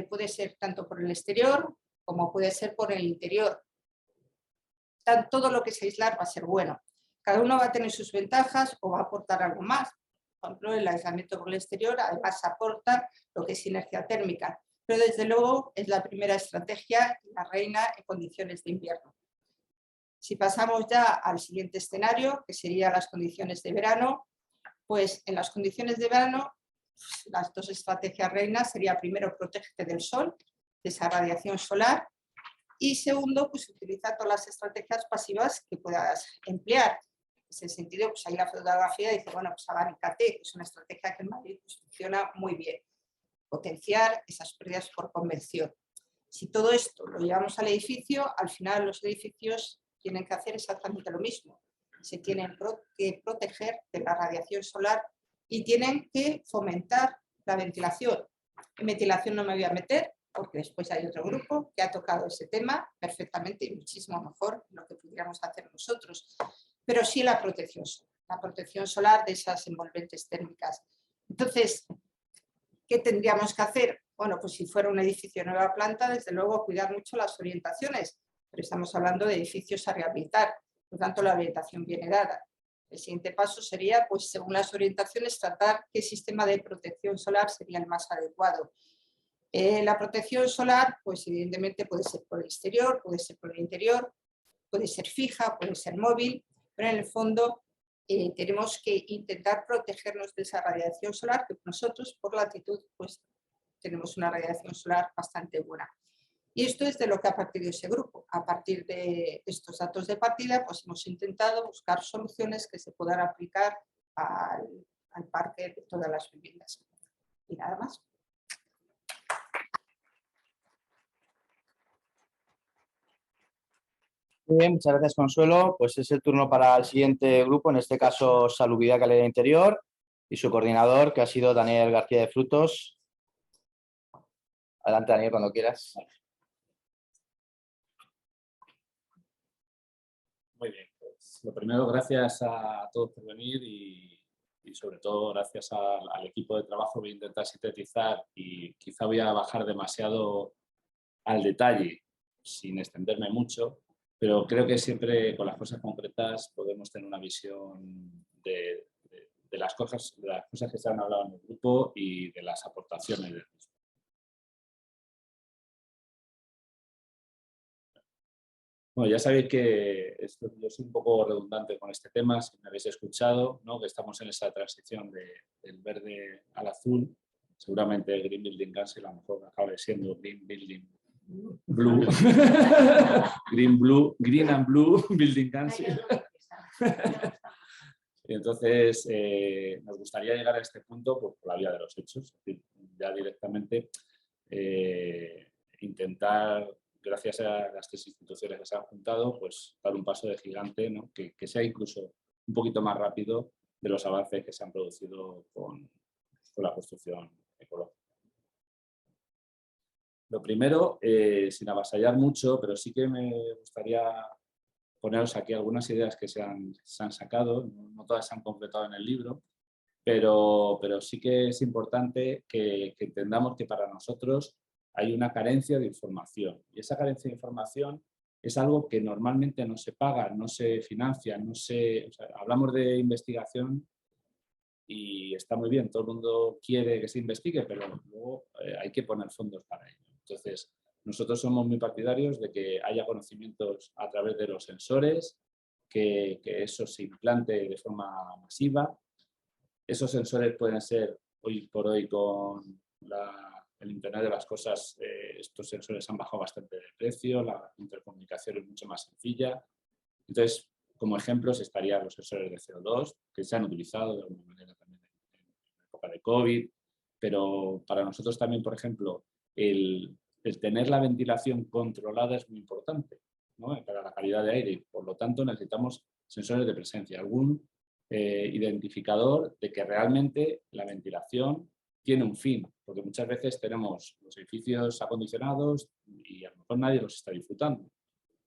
puede ser tanto por el exterior como puede ser por el interior. Todo lo que es aislar va a ser bueno. Cada uno va a tener sus ventajas o va a aportar algo más. Por ejemplo, el aislamiento por el exterior además aporta lo que es inercia térmica, pero desde luego es la primera estrategia y la reina en condiciones de invierno. Si pasamos ya al siguiente escenario, que serían las condiciones de verano, pues en las condiciones de verano las dos estrategias reinas sería primero protégete del sol, de esa radiación solar, y segundo, pues utiliza todas las estrategias pasivas que puedas emplear. En ese sentido, pues ahí la fotografía dice, bueno, pues abánicate, que es una estrategia que en Madrid pues, funciona muy bien. Potenciar esas pérdidas por convección. Si todo esto lo llevamos al edificio, al final los edificios tienen que hacer exactamente lo mismo. Se tienen que proteger de la radiación solar y tienen que fomentar la ventilación. En ventilación no me voy a meter, porque después hay otro grupo que ha tocado ese tema perfectamente y muchísimo mejor de lo que pudiéramos hacer nosotros. Pero sí la protección solar de esas envolventes térmicas. Entonces, ¿qué tendríamos que hacer? Bueno, pues si fuera un edificio de nueva planta, desde luego cuidar mucho las orientaciones, pero estamos hablando de edificios a rehabilitar, por lo tanto la orientación viene dada. El siguiente paso sería, pues según las orientaciones, tratar qué sistema de protección solar sería el más adecuado. La protección solar, pues evidentemente puede ser por el exterior, puede ser por el interior, puede ser fija, puede ser móvil, pero en el fondo tenemos que intentar protegernos de esa radiación solar, que nosotros por latitud pues tenemos una radiación solar bastante buena. Y esto es de lo que ha partido ese grupo. A partir de estos datos de partida, pues hemos intentado buscar soluciones que se puedan aplicar al parque de todas las viviendas. Y nada más. Muy bien, muchas gracias, Consuelo. Pues es el turno para el siguiente grupo, en este caso Salubridad y Calidad Interior, y su coordinador, que ha sido Daniel García de Frutos. Adelante, Daniel, cuando quieras. Muy bien, pues lo primero, gracias a todos por venir y sobre todo gracias al equipo de trabajo. Voy a intentar sintetizar y quizá voy a bajar demasiado al detalle sin extenderme mucho, pero creo que siempre con las cosas concretas podemos tener una visión de las cosas que se han hablado en el grupo y de las aportaciones del mismo. Bueno, ya sabéis que yo soy un poco redundante con este tema, si me habéis escuchado, ¿no? Que estamos en esa transición del verde al azul. Seguramente Green Building Council a lo mejor acabe siendo Green Building Blue. Green and Blue Building Council. Y entonces nos gustaría llegar a este punto pues, por la vía de los hechos, es decir, ya directamente intentar, gracias a las tres instituciones que se han juntado, pues dar un paso de gigante, ¿no? que sea incluso un poquito más rápido de los avances que se han producido con la construcción ecológica. Lo primero, sin avasallar mucho, pero sí que me gustaría poneros aquí algunas ideas que se han sacado, no todas se han completado en el libro, pero sí que es importante que entendamos que para nosotros hay una carencia de información. Y esa carencia de información es algo que normalmente no se paga, no se financia, o sea, hablamos de investigación y está muy bien, todo el mundo quiere que se investigue, pero luego hay que poner fondos para ello. Entonces, nosotros somos muy partidarios de que haya conocimientos a través de los sensores, que eso se implante de forma masiva. Esos sensores pueden ser, hoy por hoy, con el Internet de las cosas, estos sensores han bajado bastante de precio, la intercomunicación es mucho más sencilla. Entonces, como ejemplos estarían los sensores de CO2, que se han utilizado de alguna manera también en época de COVID, pero para nosotros también, por ejemplo, el tener la ventilación controlada es muy importante, ¿no? Para la calidad de aire. Por lo tanto, necesitamos sensores de presencia, algún identificador de que realmente la ventilación tiene un fin, porque muchas veces tenemos los edificios acondicionados y a lo mejor nadie los está disfrutando.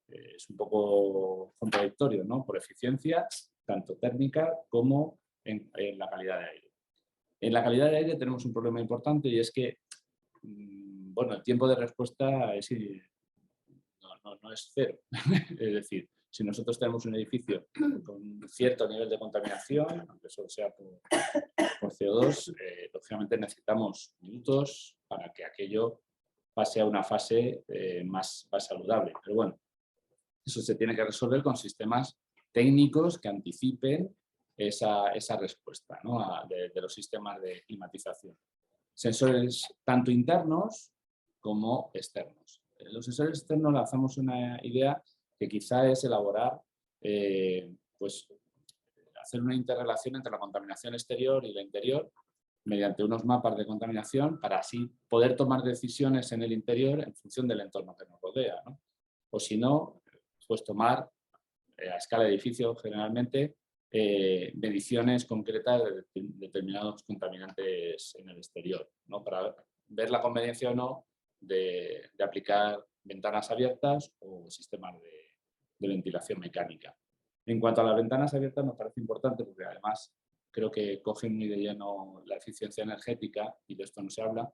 Es un poco contradictorio, ¿no? Por eficiencia, tanto térmica como en la calidad de aire. En la calidad de aire tenemos un problema importante y es que, bueno, el tiempo de respuesta no es cero. Es decir, si nosotros tenemos un edificio con cierto nivel de contaminación, aunque solo sea por CO2, lógicamente necesitamos minutos para que aquello pase a una fase más saludable. Pero bueno, eso se tiene que resolver con sistemas técnicos que anticipen esa respuesta, ¿no? de los sistemas de climatización. Sensores tanto internos como externos. Los sensores externos lanzamos una idea que quizá es elaborar, pues, hacer una interrelación entre la contaminación exterior y la interior mediante unos mapas de contaminación para así poder tomar decisiones en el interior en función del entorno que nos rodea, ¿no? O si no, pues tomar a escala de edificio generalmente mediciones concretas de determinados contaminantes en el exterior, ¿no? Para ver la conveniencia o no de aplicar ventanas abiertas o sistemas de ventilación mecánica. En cuanto a las ventanas abiertas nos parece importante porque además creo que cogen muy de lleno la eficiencia energética y de esto no se habla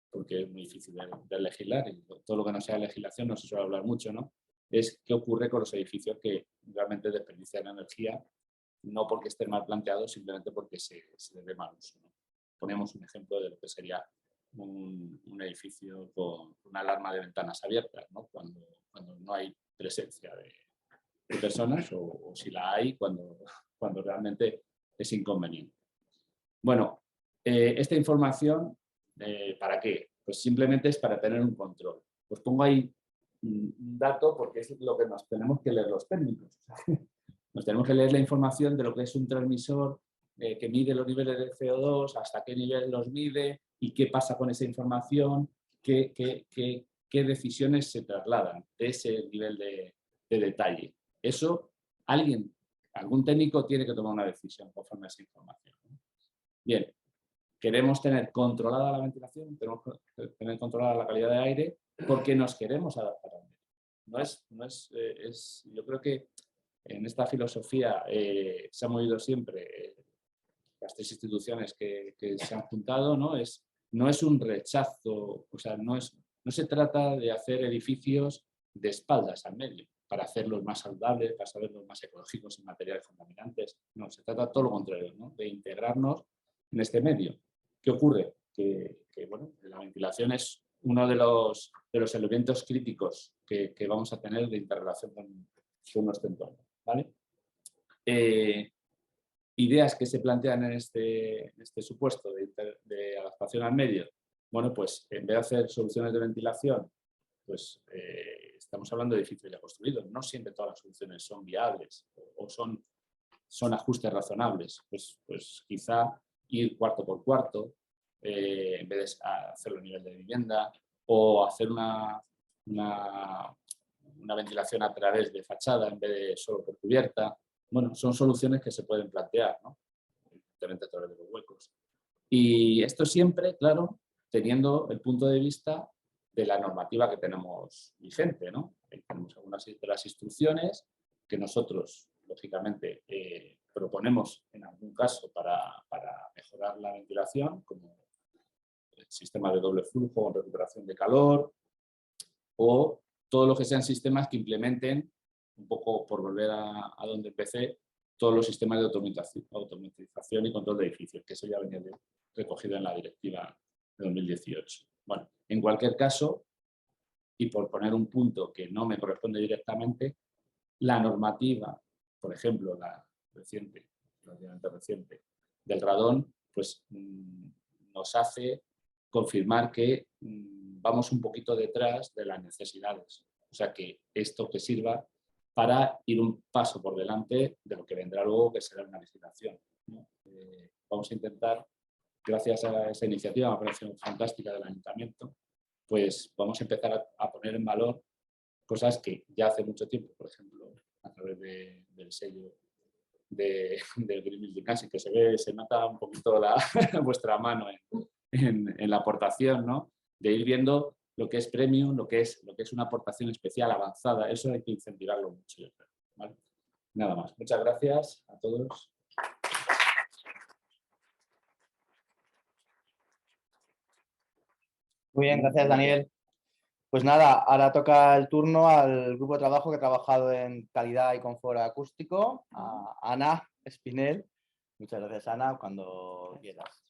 porque es muy difícil de legislar y todo lo que no sea legislación no se suele hablar mucho, ¿no? Es qué ocurre con los edificios que realmente desperdician energía, no porque estén mal planteados, simplemente porque se les dé mal uso, ¿no? Ponemos un ejemplo de lo que sería un edificio con una alarma de ventanas abiertas, ¿no? Cuando no hay presencia de personas o si la hay cuando realmente es inconveniente. Bueno, esta información, ¿para qué? Pues simplemente es para tener un control. Pues pongo ahí un dato porque es lo que nos tenemos que leer los técnicos. Nos tenemos que leer la información de lo que es un transmisor que mide los niveles de CO2, hasta qué nivel los mide y qué pasa con esa información, qué decisiones se trasladan de ese nivel de detalle. Eso, algún técnico tiene que tomar una decisión conforme a esa información. Bien, queremos tener controlada la ventilación, tenemos que tener controlada la calidad de aire porque nos queremos adaptar al medio. Yo creo que en esta filosofía se ha movido siempre las tres instituciones que se han juntado, ¿no? No es un rechazo, o sea, no se trata de hacer edificios de espaldas al medio para hacerlos más saludables, para hacerlos más ecológicos en materiales contaminantes. No, se trata todo lo contrario, ¿no? De integrarnos en este medio. ¿Qué ocurre? Que bueno, la ventilación es uno de los elementos críticos que vamos a tener de interrelación con nuestro entorno, ¿vale? Ideas que se plantean en este supuesto de adaptación al medio. Bueno, pues en vez de hacer soluciones de ventilación, pues estamos hablando de edificios ya construidos. No siempre todas las soluciones son viables o son ajustes razonables. Pues quizá ir cuarto por cuarto en vez de hacerlo a nivel de vivienda o hacer una ventilación a través de fachada en vez de solo por cubierta. Bueno, son soluciones que se pueden plantear, ¿no? Evidentemente a través de los huecos. Y esto siempre, claro, teniendo el punto de vista de la normativa que tenemos vigente, ¿no? Tenemos algunas de las instrucciones que nosotros, lógicamente, proponemos en algún caso para mejorar ventilación, como sistemas de doble flujo o recuperación de calor, o todo lo que sean sistemas que implementen, un poco por volver a donde empecé, todos los sistemas de automatización y control de edificios, que eso ya venía recogido en la directiva de 2018. Bueno, en cualquier caso, y por poner un punto que no me corresponde directamente, la normativa, por ejemplo, la reciente, relativamente reciente, del radón, pues nos hace confirmar que vamos un poquito detrás de las necesidades. O sea, que esto que sirva para ir un paso por delante de lo que vendrá luego, que será una licitación, ¿no? Vamos a intentar, gracias a esa iniciativa, una operación fantástica del Ayuntamiento, pues vamos a empezar a poner en valor cosas que ya hace mucho tiempo, por ejemplo, a través del sello del Green Building Council, que se nota un poquito vuestra mano en la aportación, ¿no? De ir viendo lo que es premium, lo que es una aportación especial avanzada. Eso hay que incentivarlo mucho, yo creo, ¿vale? Nada más. Muchas gracias a todos. Muy bien, gracias Daniel. Pues nada, ahora toca el turno al grupo de trabajo que ha trabajado en calidad y confort acústico, a Ana Espinel. Muchas gracias, Ana, cuando quieras.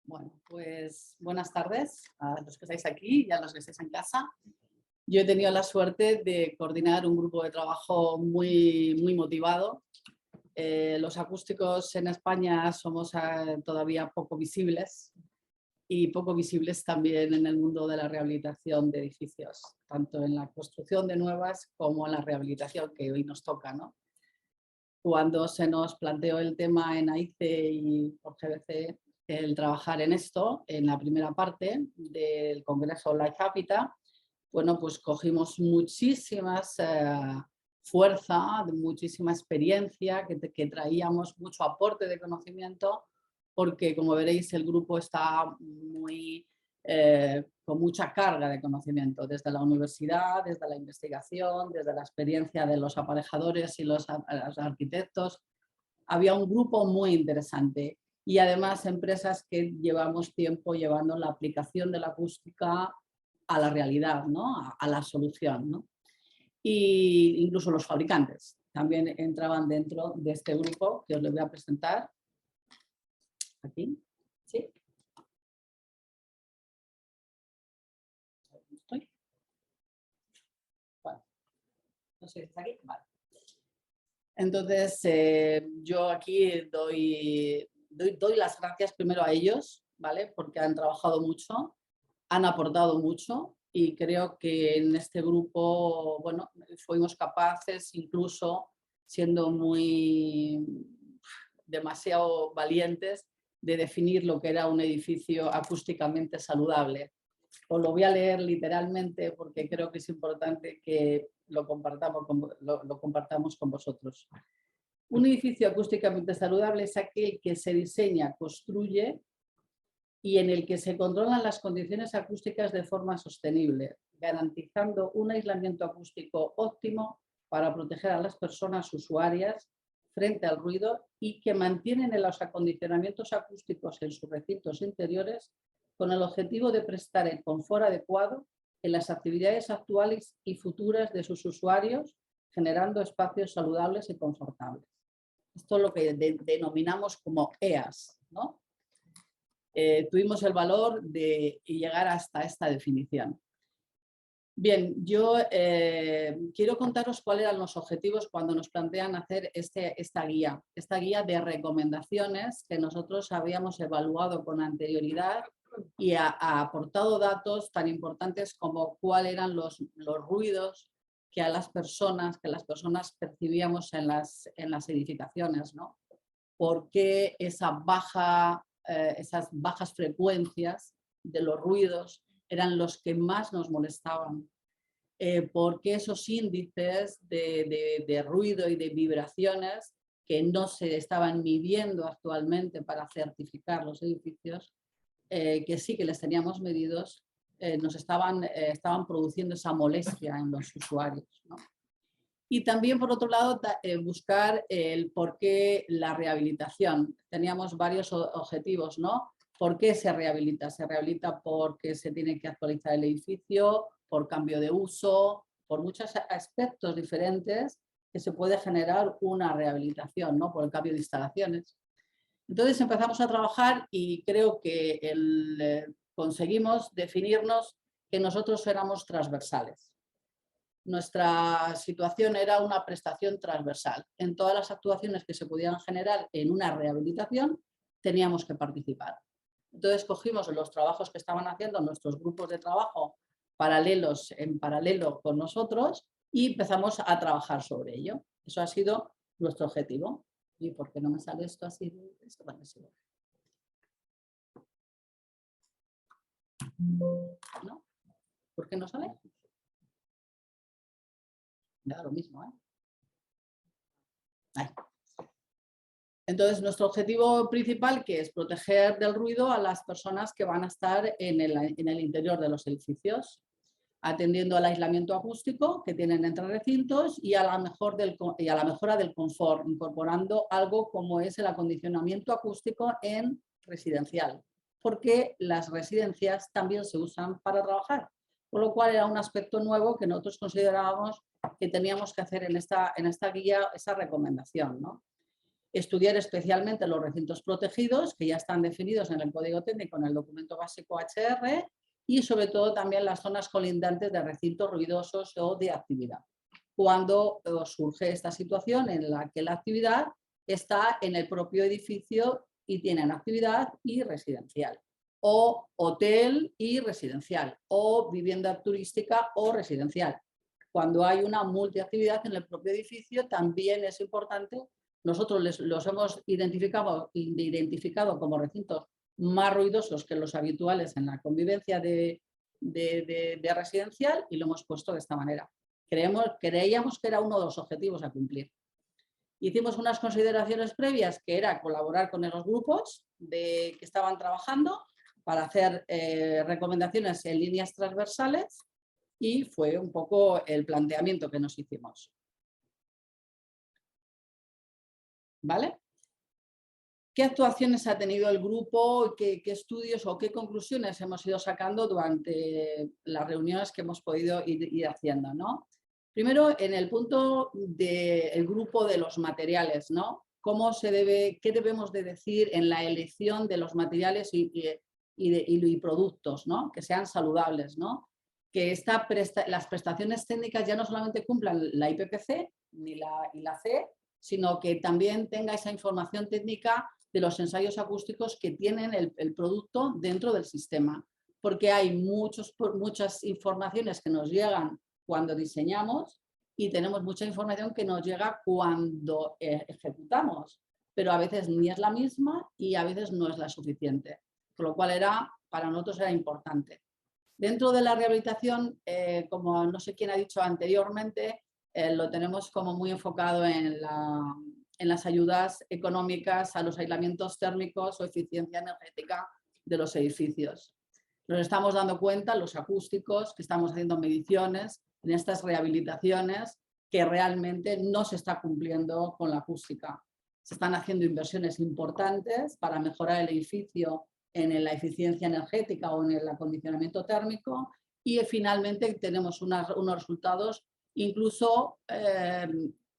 Bueno, pues buenas tardes a los que estáis aquí y a los que estáis en casa. Yo he tenido la suerte de coordinar un grupo de trabajo muy motivado. Los acústicos en España somos todavía poco visibles y poco visibles también en el mundo de la rehabilitación de edificios, tanto en la construcción de nuevas como en la rehabilitación que hoy nos toca, ¿no? Cuando se nos planteó el tema en AICE y por GBC, el trabajar en esto, en la primera parte del Congreso Life Habitat, bueno, pues cogimos muchísimas fuerza, muchísima experiencia, que traíamos mucho aporte de conocimiento, porque como veréis el grupo está con mucha carga de conocimiento, desde la universidad, desde la investigación, desde la experiencia de los aparejadores y los arquitectos. Había un grupo muy interesante y además empresas que llevamos tiempo llevando la aplicación de la acústica a la realidad, ¿no? a la solución, ¿no? Y incluso los fabricantes también entraban dentro de este grupo que os lo voy a presentar. Aquí, ¿sí? ¿Estoy? Bueno, no sé si está aquí. Vale. Entonces, yo aquí doy las gracias primero a ellos, ¿vale? Porque han trabajado mucho, han aportado mucho y creo que en este grupo, bueno, fuimos capaces, incluso siendo demasiado valientes, de definir lo que era un edificio acústicamente saludable. Os lo voy a leer literalmente porque creo que es importante que lo compartamos con vosotros. Un edificio acústicamente saludable es aquel que se diseña, construye y en el que se controlan las condiciones acústicas de forma sostenible, garantizando un aislamiento acústico óptimo para proteger a las personas usuarias frente al ruido y que mantienen los acondicionamientos acústicos en sus recintos interiores con el objetivo de prestar el confort adecuado en las actividades actuales y futuras de sus usuarios, generando espacios saludables y confortables. Esto es lo que denominamos como EAS, ¿no? Tuvimos el valor de llegar hasta esta definición. Bien, yo quiero contaros cuáles eran los objetivos cuando nos plantean hacer esta guía de recomendaciones que nosotros habíamos evaluado con anterioridad y ha aportado datos tan importantes como cuáles eran los ruidos que las personas percibíamos en las edificaciones, ¿no? ¿Por qué esas bajas frecuencias de los ruidos eran los que más nos molestaban? ¿Por qué esos índices de ruido y de vibraciones que no se estaban midiendo actualmente para certificar los edificios, que sí que les teníamos medidos, nos estaban produciendo esa molestia en los usuarios, ¿no? Y también, por otro lado, buscar el por qué la rehabilitación. Teníamos varios objetivos, ¿no? ¿Por qué se rehabilita? Se rehabilita porque se tiene que actualizar el edificio, por cambio de uso, por muchos aspectos diferentes que se puede generar una rehabilitación, ¿no? Por el cambio de instalaciones. Entonces empezamos a trabajar y creo que conseguimos definirnos que nosotros éramos transversales. Nuestra situación era una prestación transversal. En todas las actuaciones que se pudieran generar en una rehabilitación teníamos que participar. Entonces cogimos los trabajos que estaban haciendo nuestros grupos de trabajo paralelos en paralelo con nosotros y empezamos a trabajar sobre ello. Eso ha sido nuestro objetivo. ¿Y por qué no me sale esto así? Esto va a ser. ¿No? ¿Por qué no sale? Me da lo mismo, ¿eh? Ahí. Entonces, nuestro objetivo principal, que es proteger del ruido a las personas que van a estar en el interior de los edificios, atendiendo al aislamiento acústico que tienen entre recintos y a la mejora del confort, incorporando algo como es el acondicionamiento acústico en residencial, porque las residencias también se usan para trabajar, por lo cual era un aspecto nuevo que nosotros considerábamos que teníamos que hacer en esta guía, esa recomendación, ¿no? Estudiar especialmente los recintos protegidos, que ya están definidos en el Código Técnico, en el documento básico HR, y sobre todo también las zonas colindantes de recintos ruidosos o de actividad. Cuando surge esta situación en la que la actividad está en el propio edificio y tienen actividad y residencial, o hotel y residencial, o vivienda turística o residencial. Cuando hay una multiactividad en el propio edificio también es importante. Nosotros los hemos identificado como recintos más ruidosos que los habituales en la convivencia de residencial y lo hemos puesto de esta manera. Creíamos que era uno de los objetivos a cumplir. Hicimos unas consideraciones previas que era colaborar con los grupos que estaban trabajando para hacer recomendaciones en líneas transversales y fue un poco el planteamiento que nos hicimos. ¿Vale? ¿Qué actuaciones ha tenido el grupo? ¿Qué estudios o qué conclusiones hemos ido sacando durante las reuniones que hemos podido ir haciendo, ¿no? Primero, en el punto del grupo de los materiales, ¿no? ¿Qué debemos de decir en la elección de los materiales y productos, ¿no? Que sean saludables, ¿no? Que las prestaciones técnicas ya no solamente cumplan la IPPC y la C, sino que también tenga esa información técnica de los ensayos acústicos que tienen el producto dentro del sistema. Porque hay muchas informaciones que nos llegan cuando diseñamos y tenemos mucha información que nos llega cuando ejecutamos, pero a veces ni es la misma y a veces no es la suficiente. Con lo cual para nosotros era importante. Dentro de la rehabilitación, como no sé quién ha dicho anteriormente, lo tenemos como muy enfocado en las ayudas económicas a los aislamientos térmicos o eficiencia energética de los edificios. Nos estamos dando cuenta, los acústicos, que estamos haciendo mediciones en estas rehabilitaciones, que realmente no se está cumpliendo con la acústica. Se están haciendo inversiones importantes para mejorar el edificio en la eficiencia energética o en el acondicionamiento térmico y finalmente tenemos unos resultados incluso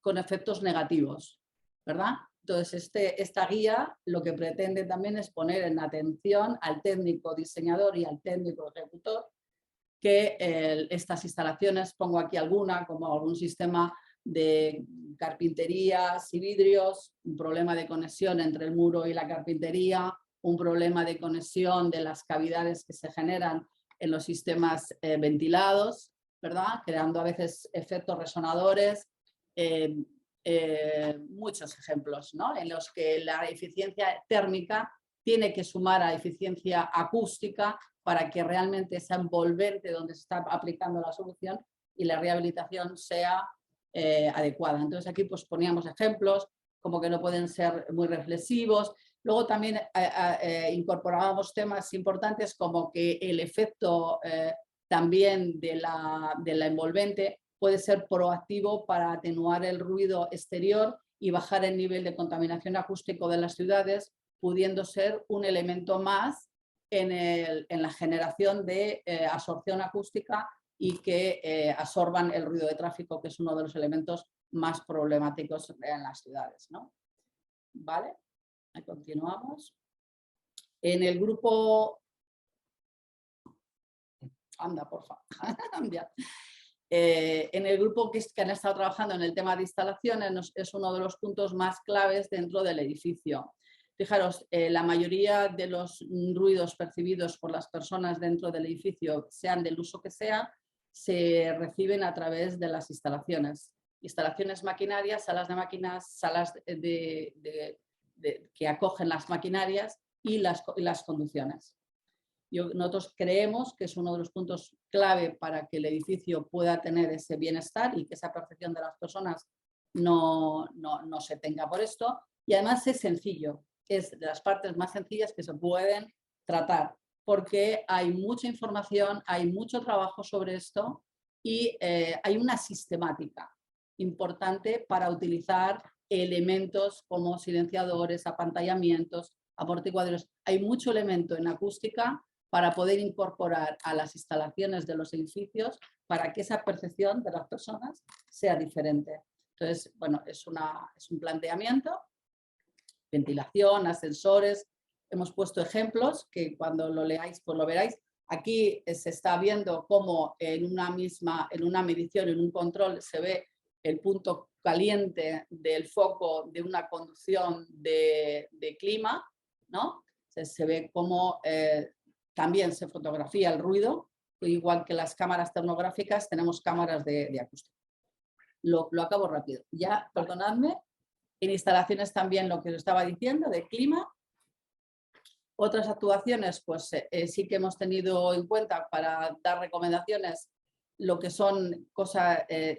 con efectos negativos, ¿verdad? Entonces, esta guía lo que pretende también es poner en atención al técnico diseñador y al técnico ejecutor que estas instalaciones, pongo aquí alguna, como algún sistema de carpinterías y vidrios, un problema de conexión entre el muro y la carpintería, un problema de conexión de las cavidades que se generan en los sistemas ventilados, ¿verdad? Creando a veces efectos resonadores, muchos ejemplos, ¿no? En los que la eficiencia térmica tiene que sumar a eficiencia acústica para que realmente esa envolvente donde se está aplicando la solución y la rehabilitación sea adecuada. Entonces aquí pues poníamos ejemplos como que no pueden ser muy reflexivos. Luego también incorporábamos temas importantes como que el efecto también de la envolvente puede ser proactivo para atenuar el ruido exterior y bajar el nivel de contaminación acústico de las ciudades, pudiendo ser un elemento más en la generación de absorción acústica y que absorban el ruido de tráfico, que es uno de los elementos más problemáticos en las ciudades, ¿no? ¿Vale? Ahí continuamos. En el grupo... Anda, por favor. En el grupo que han estado trabajando en el tema de instalaciones es uno de los puntos más claves dentro del edificio. Fijaros, la mayoría de los ruidos percibidos por las personas dentro del edificio, sean del uso que sea, se reciben a través de las instalaciones. Instalaciones maquinarias, salas de máquinas, salas que acogen las maquinarias y las conducciones. Nosotros creemos que es uno de los puntos clave para que el edificio pueda tener ese bienestar y que esa percepción de las personas no se tenga por esto. Y además es sencillo, es de las partes más sencillas que se pueden tratar, porque hay mucha información, hay mucho trabajo sobre esto y hay una sistemática importante para utilizar elementos como silenciadores, apantallamientos, amortiguadores. Hay mucho elemento en acústica para poder incorporar a las instalaciones de los edificios para que esa percepción de las personas sea diferente. Entonces, bueno, es un planteamiento, ventilación, ascensores. Hemos puesto ejemplos que cuando lo leáis, pues lo veráis. Aquí se está viendo cómo en una medición, en un control, se ve el punto caliente del foco de una conducción de clima, ¿no? Se ve cómo también se fotografía el ruido, igual que las cámaras termográficas, tenemos cámaras de acústica. Lo acabo rápido. Ya, perdonadme, en instalaciones también lo que os estaba diciendo, de clima. Otras actuaciones, pues sí que hemos tenido en cuenta para dar recomendaciones lo que son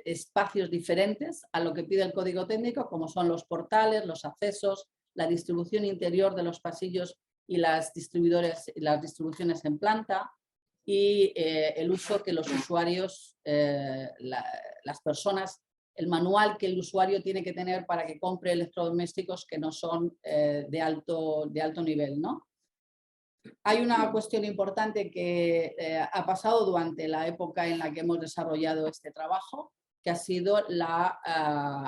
espacios diferentes a lo que pide el código técnico, como son los portales, los accesos, la distribución interior de los pasillos y las distribuciones en planta y el uso que los usuarios, las personas, el manual que el usuario tiene que tener para que compre electrodomésticos que no son de alto nivel, ¿no? Hay una cuestión importante que ha pasado durante la época en la que hemos desarrollado este trabajo, que ha sido la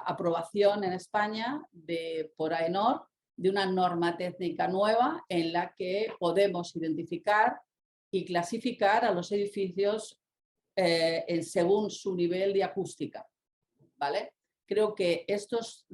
aprobación en España por AENOR de una norma técnica nueva en la que podemos identificar y clasificar a los edificios según su nivel de acústica, ¿vale? Creo que estas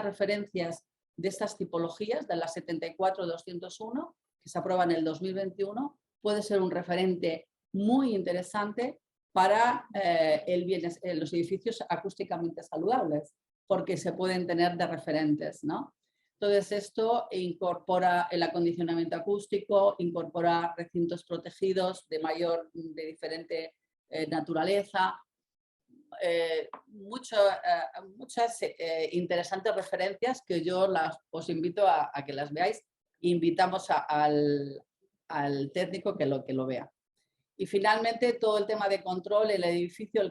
referencias de estas tipologías, de las 74-201, que se aprueba en el 2021, puede ser un referente muy interesante para los edificios acústicamente saludables, porque se pueden tener de referentes, ¿no? Entonces esto incorpora el acondicionamiento acústico, incorpora recintos protegidos de diferente naturaleza, muchas interesantes referencias que yo os invito a que las veáis. Invitamos al técnico que lo vea. Y finalmente todo el tema de control, el edificio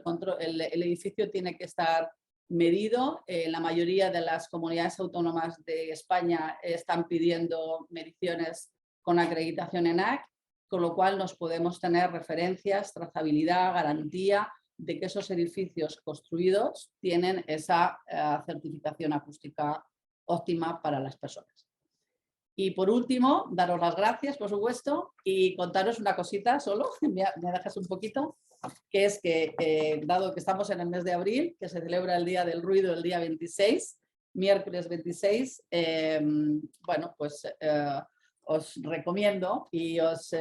tiene que estar medido. La mayoría de las comunidades autónomas de España están pidiendo mediciones con acreditación ENAC, con lo cual nos podemos tener referencias, trazabilidad, garantía de que esos edificios construidos tienen esa certificación acústica óptima para las personas. Y por último, daros las gracias, por supuesto, y contaros una cosita solo, me dejas un poquito, que es que, dado que estamos en el mes de abril, que se celebra el Día del Ruido el día 26, miércoles 26, bueno, pues os recomiendo y os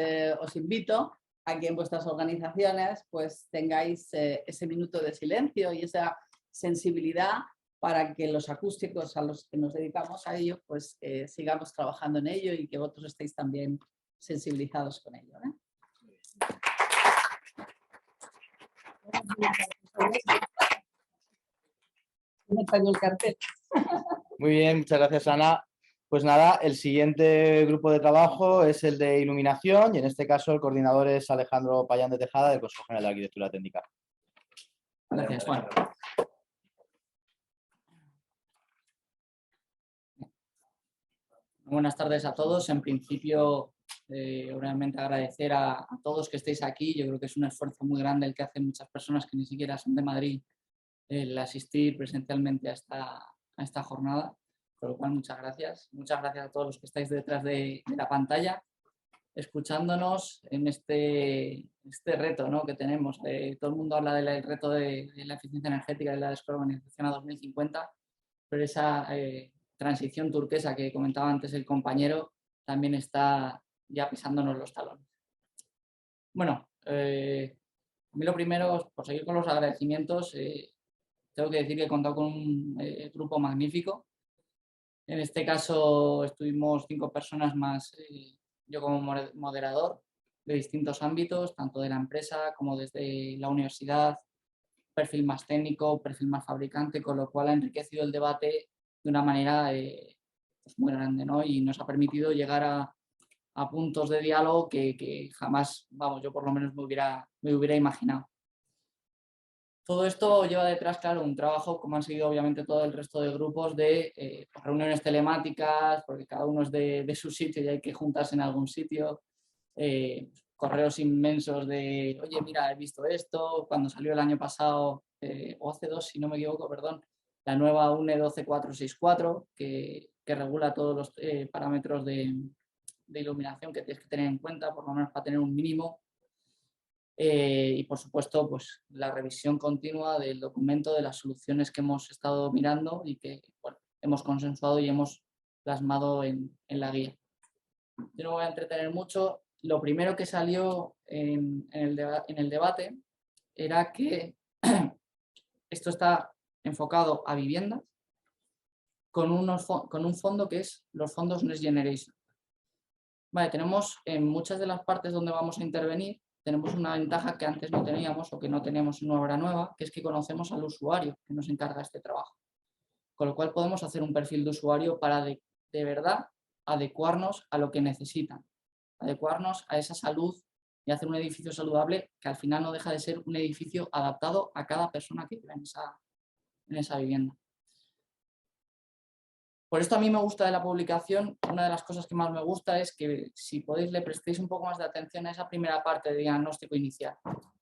invito a que en vuestras organizaciones pues tengáis ese minuto de silencio y esa sensibilidad para que los acústicos a los que nos dedicamos a ello, pues sigamos trabajando en ello y que vosotros estéis también sensibilizados con ello, ¿eh? Muy bien, muchas gracias, Ana. Pues nada, el siguiente grupo de trabajo es el de iluminación y en este caso el coordinador es Alejandro Payán de Tejada del Consejo General de Arquitectura Técnica. Gracias, Juan. Buenas tardes a todos. En principio, obviamente agradecer a todos que estéis aquí. Yo creo que es un esfuerzo muy grande el que hacen muchas personas que ni siquiera son de Madrid el asistir presencialmente a esta jornada. Por lo cual, muchas gracias. Muchas gracias a todos los que estáis detrás de la pantalla, escuchándonos en este reto, ¿no?, que tenemos. Todo el mundo habla del reto de la eficiencia energética y de la descarbonización a 2050, pero esa transición turquesa que comentaba antes el compañero también está ya pisándonos los talones. Bueno, a mí lo primero, por seguir con los agradecimientos, tengo que decir que he contado con un grupo magnífico. En este caso estuvimos 5 personas más, yo como moderador, de distintos ámbitos, tanto de la empresa como desde la universidad, perfil más técnico, perfil más fabricante, con lo cual ha enriquecido el debate de una manera pues muy grande, ¿no? Y nos ha permitido llegar a puntos de diálogo que jamás, vamos, yo por lo menos me hubiera imaginado. Todo esto lleva detrás, claro, un trabajo, como han seguido obviamente todo el resto de grupos, de reuniones telemáticas, porque cada uno es de su sitio y hay que juntarse en algún sitio, correos inmensos de, oye, mira, he visto esto, cuando salió el año pasado, o hace 2, si no me equivoco, perdón, la nueva UNE 12464, que regula todos los parámetros de iluminación que tienes que tener en cuenta, por lo menos para tener un mínimo. Y por supuesto, pues la revisión continua del documento, de las soluciones que hemos estado mirando y que, bueno, hemos consensuado y hemos plasmado en la guía. Yo no voy a entretener mucho. Lo primero que salió en el debate era que esto está enfocado a viviendas con un fondo que es los fondos Next Generation. Vale, tenemos en muchas de las partes donde vamos a intervenir, tenemos una ventaja que antes no teníamos o que no teníamos en Obra Nueva, que es que conocemos al usuario que nos encarga este trabajo. Con lo cual podemos hacer un perfil de usuario para de verdad adecuarnos a lo que necesitan, adecuarnos a esa salud y hacer un edificio saludable que al final no deja de ser un edificio adaptado a cada persona que vive en esa vivienda. Por esto a mí me gusta de la publicación, una de las cosas que más me gusta es que si podéis le prestéis un poco más de atención a esa primera parte de diagnóstico inicial.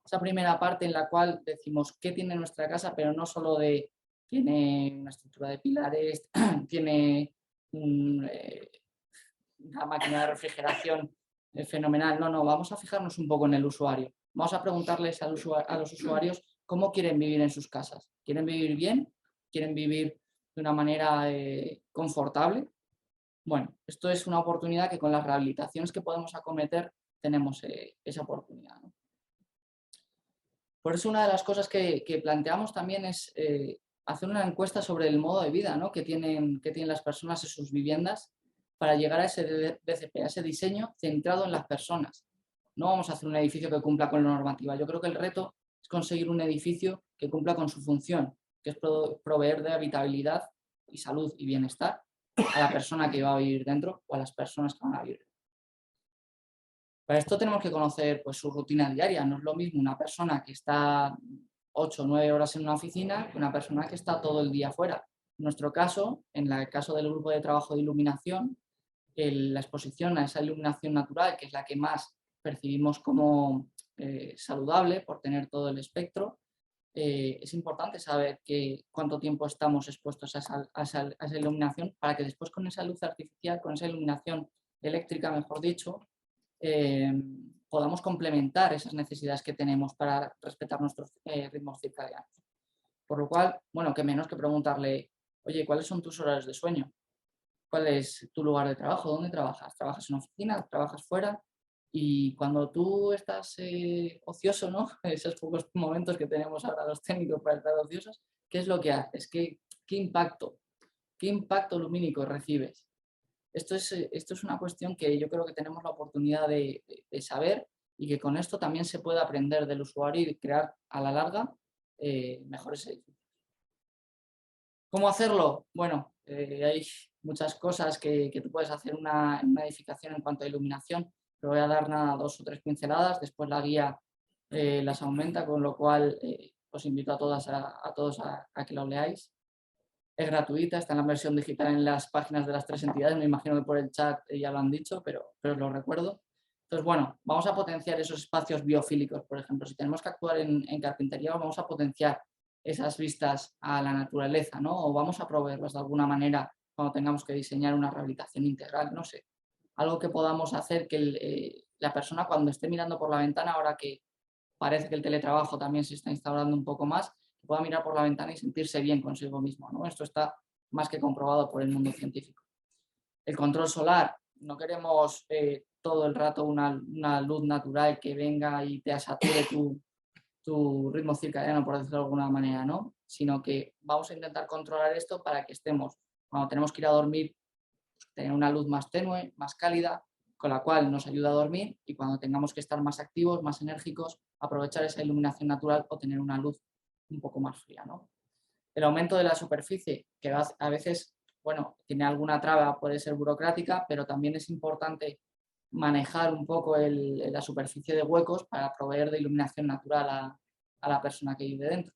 Esa primera parte en la cual decimos qué tiene nuestra casa, pero no solo de tiene una estructura de pilares, tiene una máquina de refrigeración fenomenal. No, vamos a fijarnos un poco en el usuario. Vamos a preguntarles a los usuarios cómo quieren vivir en sus casas. ¿Quieren vivir bien? ¿Quieren vivir de una manera confortable? Bueno, esto es una oportunidad que con las rehabilitaciones que podemos acometer tenemos esa oportunidad, ¿no? Por eso una de las cosas que planteamos también es hacer una encuesta sobre el modo de vida, ¿no?, que tienen las personas en sus viviendas para llegar a ese DCP, a ese diseño centrado en las personas. No vamos a hacer un edificio que cumpla con la normativa. Yo creo que el reto es conseguir un edificio que cumpla con su función, que es proveer de habitabilidad y salud y bienestar a la persona que va a vivir dentro o a las personas que van a vivir. Para esto tenemos que conocer pues, su rutina diaria. No es lo mismo una persona que está 8 o 9 horas en una oficina que una persona que está todo el día fuera. En nuestro caso, en el caso del grupo de trabajo de iluminación, la exposición a esa iluminación natural, que es la que más percibimos como saludable por tener todo el espectro, es importante saber cuánto tiempo estamos expuestos a esa iluminación para que después con esa luz artificial, con esa iluminación eléctrica, mejor dicho, podamos complementar esas necesidades que tenemos para respetar nuestros ritmos circadianos. Por lo cual, bueno, que menos que preguntarle, oye, ¿cuáles son tus horarios de sueño? ¿Cuál es tu lugar de trabajo? ¿Dónde trabajas? ¿Trabajas en una oficina? ¿Trabajas fuera? Y cuando tú estás ocioso, ¿no?, esos pocos momentos que tenemos ahora los técnicos para estar ociosos, ¿qué es lo que haces? ¿Qué impacto lumínico recibes? Esto es una cuestión que yo creo que tenemos la oportunidad de saber y que con esto también se puede aprender del usuario y crear a la larga mejores edificios. ¿Cómo hacerlo? Bueno, hay muchas cosas que tú puedes hacer en una edificación en cuanto a iluminación, pero voy a dar 2 o 3 pinceladas, después la guía las aumenta, con lo cual os invito a todos a que lo leáis. Es gratuita, está en la versión digital en las páginas de las 3 entidades, me imagino que por el chat ya lo han dicho, pero os lo recuerdo. Entonces, bueno, vamos a potenciar esos espacios biofílicos, por ejemplo, si tenemos que actuar en carpintería, vamos a potenciar esas vistas a la naturaleza, ¿no? O vamos a proveerlas de alguna manera cuando tengamos que diseñar una rehabilitación integral, no sé. Algo que podamos hacer que la persona cuando esté mirando por la ventana, ahora que parece que el teletrabajo también se está instaurando un poco más, pueda mirar por la ventana y sentirse bien consigo mismo, ¿no? Esto está más que comprobado por el mundo científico. El control solar, no queremos todo el rato una luz natural que venga y te sature tu ritmo circadiano, por decirlo de alguna manera, ¿no? Sino que vamos a intentar controlar esto para que estemos, cuando tenemos que ir a dormir, tener una luz más tenue, más cálida, con la cual nos ayuda a dormir, y cuando tengamos que estar más activos, más enérgicos, aprovechar esa iluminación natural o tener una luz un poco más fría, ¿no? El aumento de la superficie, que a veces, bueno, tiene alguna traba, puede ser burocrática, pero también es importante manejar un poco la superficie de huecos para proveer de iluminación natural a la persona que vive dentro.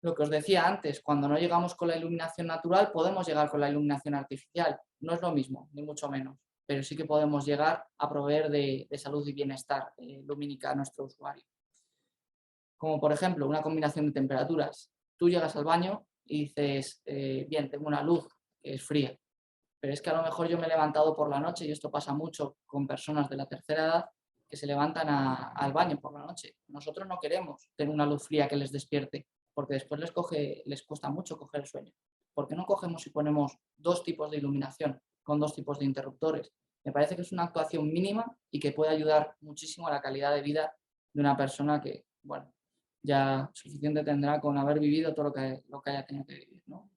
Lo que os decía antes, cuando no llegamos con la iluminación natural, podemos llegar con la iluminación artificial. No es lo mismo, ni mucho menos, pero sí que podemos llegar a proveer de salud y bienestar lumínica a nuestro usuario. Como por ejemplo, una combinación de temperaturas. Tú llegas al baño y dices, bien, tengo una luz que es fría, pero es que a lo mejor yo me he levantado por la noche, y esto pasa mucho con personas de la tercera edad que se levantan al baño por la noche. Nosotros no queremos tener una luz fría que les despierte, porque después les cuesta mucho coger el sueño. ¿Por qué no cogemos y ponemos 2 tipos de iluminación con 2 tipos de interruptores? Me parece que es una actuación mínima y que puede ayudar muchísimo a la calidad de vida de una persona que, bueno, ya suficiente tendrá con haber vivido todo lo que haya tenido que vivir, ¿no?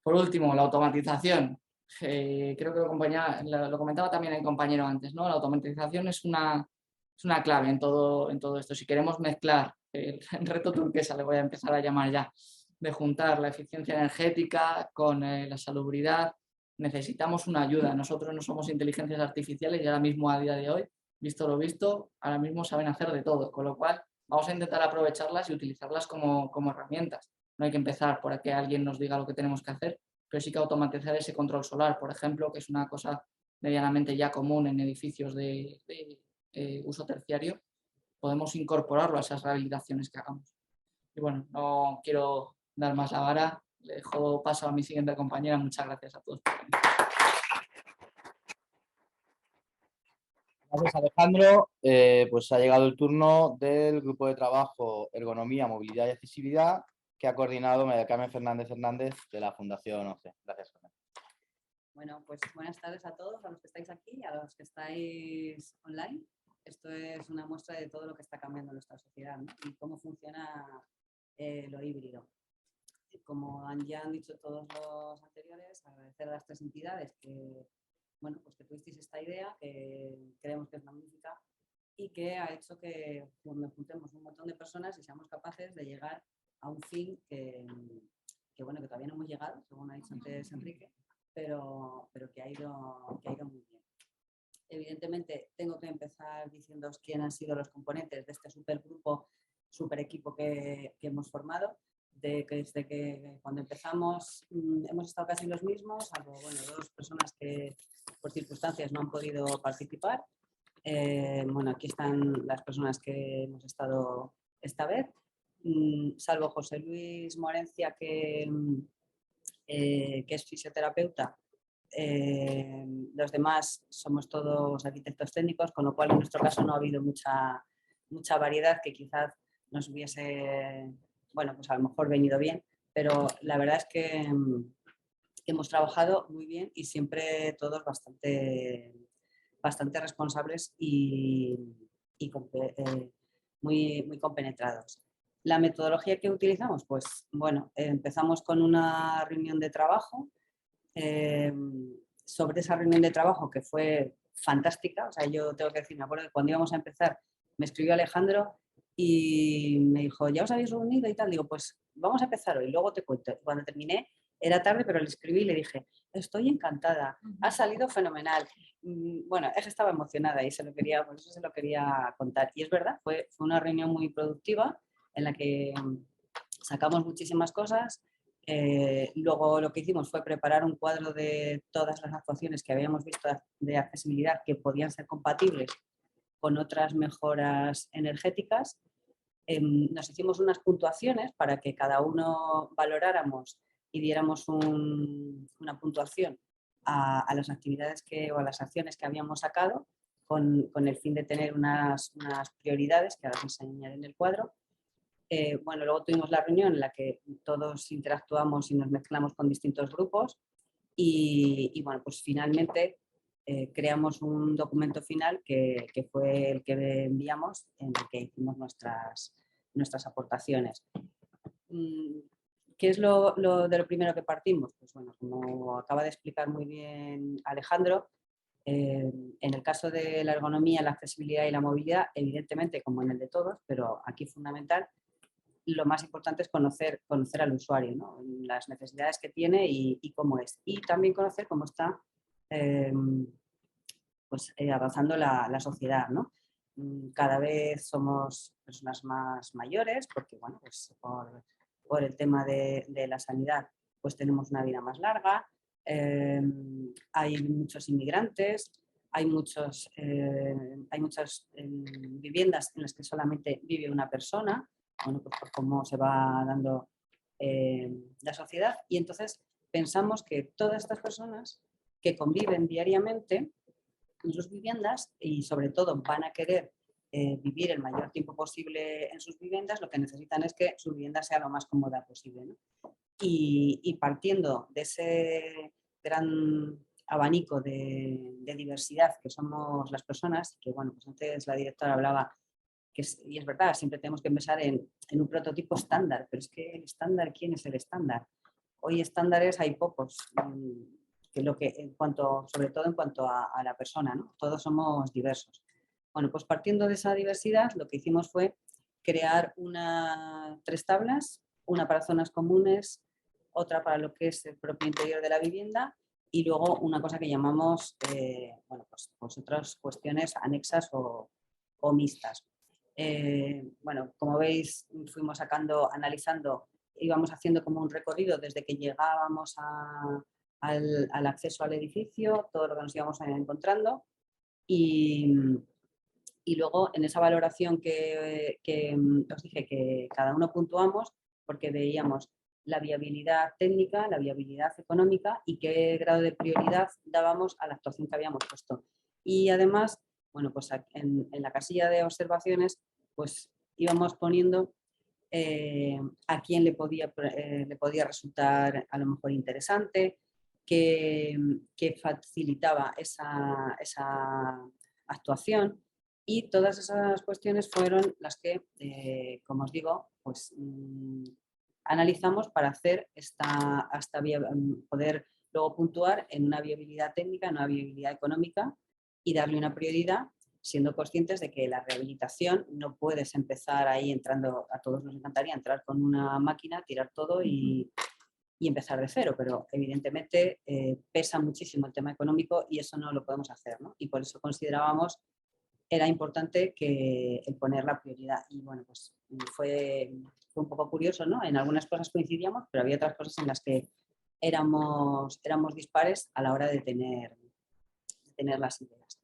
Por último, la automatización. Creo que lo comentaba también el compañero antes, ¿no? La automatización es una clave en todo esto. Si queremos mezclar el reto turquesa, le voy a empezar a llamar ya, de juntar la eficiencia energética con la salubridad, necesitamos una ayuda. Nosotros no somos inteligencias artificiales y ahora mismo, a día de hoy, visto lo visto, ahora mismo saben hacer de todo, con lo cual vamos a intentar aprovecharlas y utilizarlas como herramientas. No hay que empezar por que alguien nos diga lo que tenemos que hacer, pero sí que automatizar ese control solar, por ejemplo, que es una cosa medianamente ya común en edificios de uso terciario, podemos incorporarlo a esas rehabilitaciones que hagamos. Y bueno, no quiero dar más la vara, le dejo paso a mi siguiente compañera. Muchas gracias a todos por venir. Gracias, Alejandro. Pues ha llegado el turno del grupo de trabajo Ergonomía, Movilidad y Accesibilidad, que ha coordinado María Carmen Fernández de la Fundación OCE. Gracias, Carmen. Bueno, pues buenas tardes a todos, a los que estáis aquí y a los que estáis online. Esto es una muestra de todo lo que está cambiando en nuestra sociedad, ¿no? Y cómo funciona lo híbrido. Como ya han dicho todos los anteriores, agradecer a las 3 entidades que, bueno, pues que tuvisteis esta idea, que creemos que es magnífica y que ha hecho que nos juntemos un montón de personas y seamos capaces de llegar a un fin que bueno, que todavía no hemos llegado, según ha dicho antes Enrique, pero que ha ido muy bien. Evidentemente, tengo que empezar diciéndoos quién han sido los componentes de este supergrupo, super equipo que hemos formado. Desde que cuando empezamos hemos estado casi los mismos, salvo bueno, 2 personas que por circunstancias no han podido participar. Bueno, aquí están las personas que hemos estado esta vez, salvo José Luis Morencia, que es fisioterapeuta. Los demás somos todos arquitectos técnicos, con lo cual en nuestro caso no ha habido mucha variedad que quizás nos hubiese, bueno, pues a lo mejor venido bien, pero la verdad es que hemos trabajado muy bien y siempre todos bastante responsables y muy compenetrados. La metodología que utilizamos, pues bueno, empezamos con una reunión de trabajo. Sobre esa reunión de trabajo, que fue fantástica, o sea, yo tengo que decir, me acuerdo que cuando íbamos a empezar me escribió Alejandro y me dijo, ¿ya os habéis reunido y tal? Digo, pues vamos a empezar hoy, luego te cuento. Cuando terminé, era tarde, pero le escribí y le dije, estoy encantada, ha salido fenomenal. Bueno, ella estaba emocionada y por eso se lo quería contar. Y es verdad, fue una reunión muy productiva en la que sacamos muchísimas cosas. Luego lo que hicimos fue preparar un cuadro de todas las actuaciones que habíamos visto de accesibilidad que podían ser compatibles con otras mejoras energéticas. Nos hicimos unas puntuaciones para que cada uno valoráramos y diéramos una puntuación a las actividades o a las acciones que habíamos sacado con el fin de tener unas prioridades que ahora os enseñaré en el cuadro. Bueno, luego tuvimos la reunión en la que todos interactuamos y nos mezclamos con distintos grupos y bueno, pues finalmente creamos un documento final que fue el que enviamos, en el que hicimos nuestras aportaciones. ¿Qué es lo primero que partimos? Pues bueno, como acaba de explicar muy bien Alejandro, en el caso de la ergonomía, la accesibilidad y la movilidad, evidentemente, como en el de todos, pero aquí fundamental, lo más importante es conocer al usuario, ¿no? Las necesidades que tiene y cómo es. Y también conocer cómo está avanzando la sociedad, ¿no? Cada vez somos personas más mayores porque, bueno, pues por el tema de la sanidad, pues tenemos una vida más larga, hay muchos inmigrantes, hay muchas viviendas en las que solamente vive una persona, bueno, pues por cómo se va dando la sociedad, y entonces pensamos que todas estas personas que conviven diariamente en sus viviendas y sobre todo van a querer vivir el mayor tiempo posible en sus viviendas, lo que necesitan es que su vivienda sea lo más cómoda posible, ¿no? Y partiendo de ese gran abanico de diversidad que somos las personas, que bueno, pues antes la directora hablaba, y es verdad, siempre tenemos que pensar en un prototipo estándar, pero es que el estándar, ¿quién es el estándar? Hoy estándares hay pocos, sobre todo en cuanto a la persona, ¿no? Todos somos diversos. Bueno, pues partiendo de esa diversidad, lo que hicimos fue crear 3 tablas, una para zonas comunes, otra para lo que es el propio interior de la vivienda y luego una cosa que llamamos pues otras cuestiones anexas o mixtas. Bueno, como veis, fuimos analizando, íbamos haciendo como un recorrido desde que llegábamos al acceso al edificio, todo lo que nos íbamos encontrando y luego en esa valoración que os dije que cada uno puntuamos porque veíamos la viabilidad técnica, la viabilidad económica y qué grado de prioridad dábamos a la actuación que habíamos puesto. Y además, bueno, pues en la casilla de observaciones pues íbamos poniendo a quién le podía resultar a lo mejor interesante, que facilitaba esa actuación. Y todas esas cuestiones fueron las que, como os digo, pues analizamos para hacer poder luego puntuar en una viabilidad técnica, en una viabilidad económica y darle una prioridad, siendo conscientes de que la rehabilitación no puedes empezar ahí entrando, a todos nos encantaría entrar con una máquina, tirar todo y empezar de cero, pero evidentemente pesa muchísimo el tema económico y eso no lo podemos hacer, ¿no? Y por eso considerábamos era importante que el poner la prioridad. Y bueno, pues fue un poco curioso, ¿no? En algunas cosas coincidíamos, pero había otras cosas en las que éramos dispares a la hora de tener las ideas.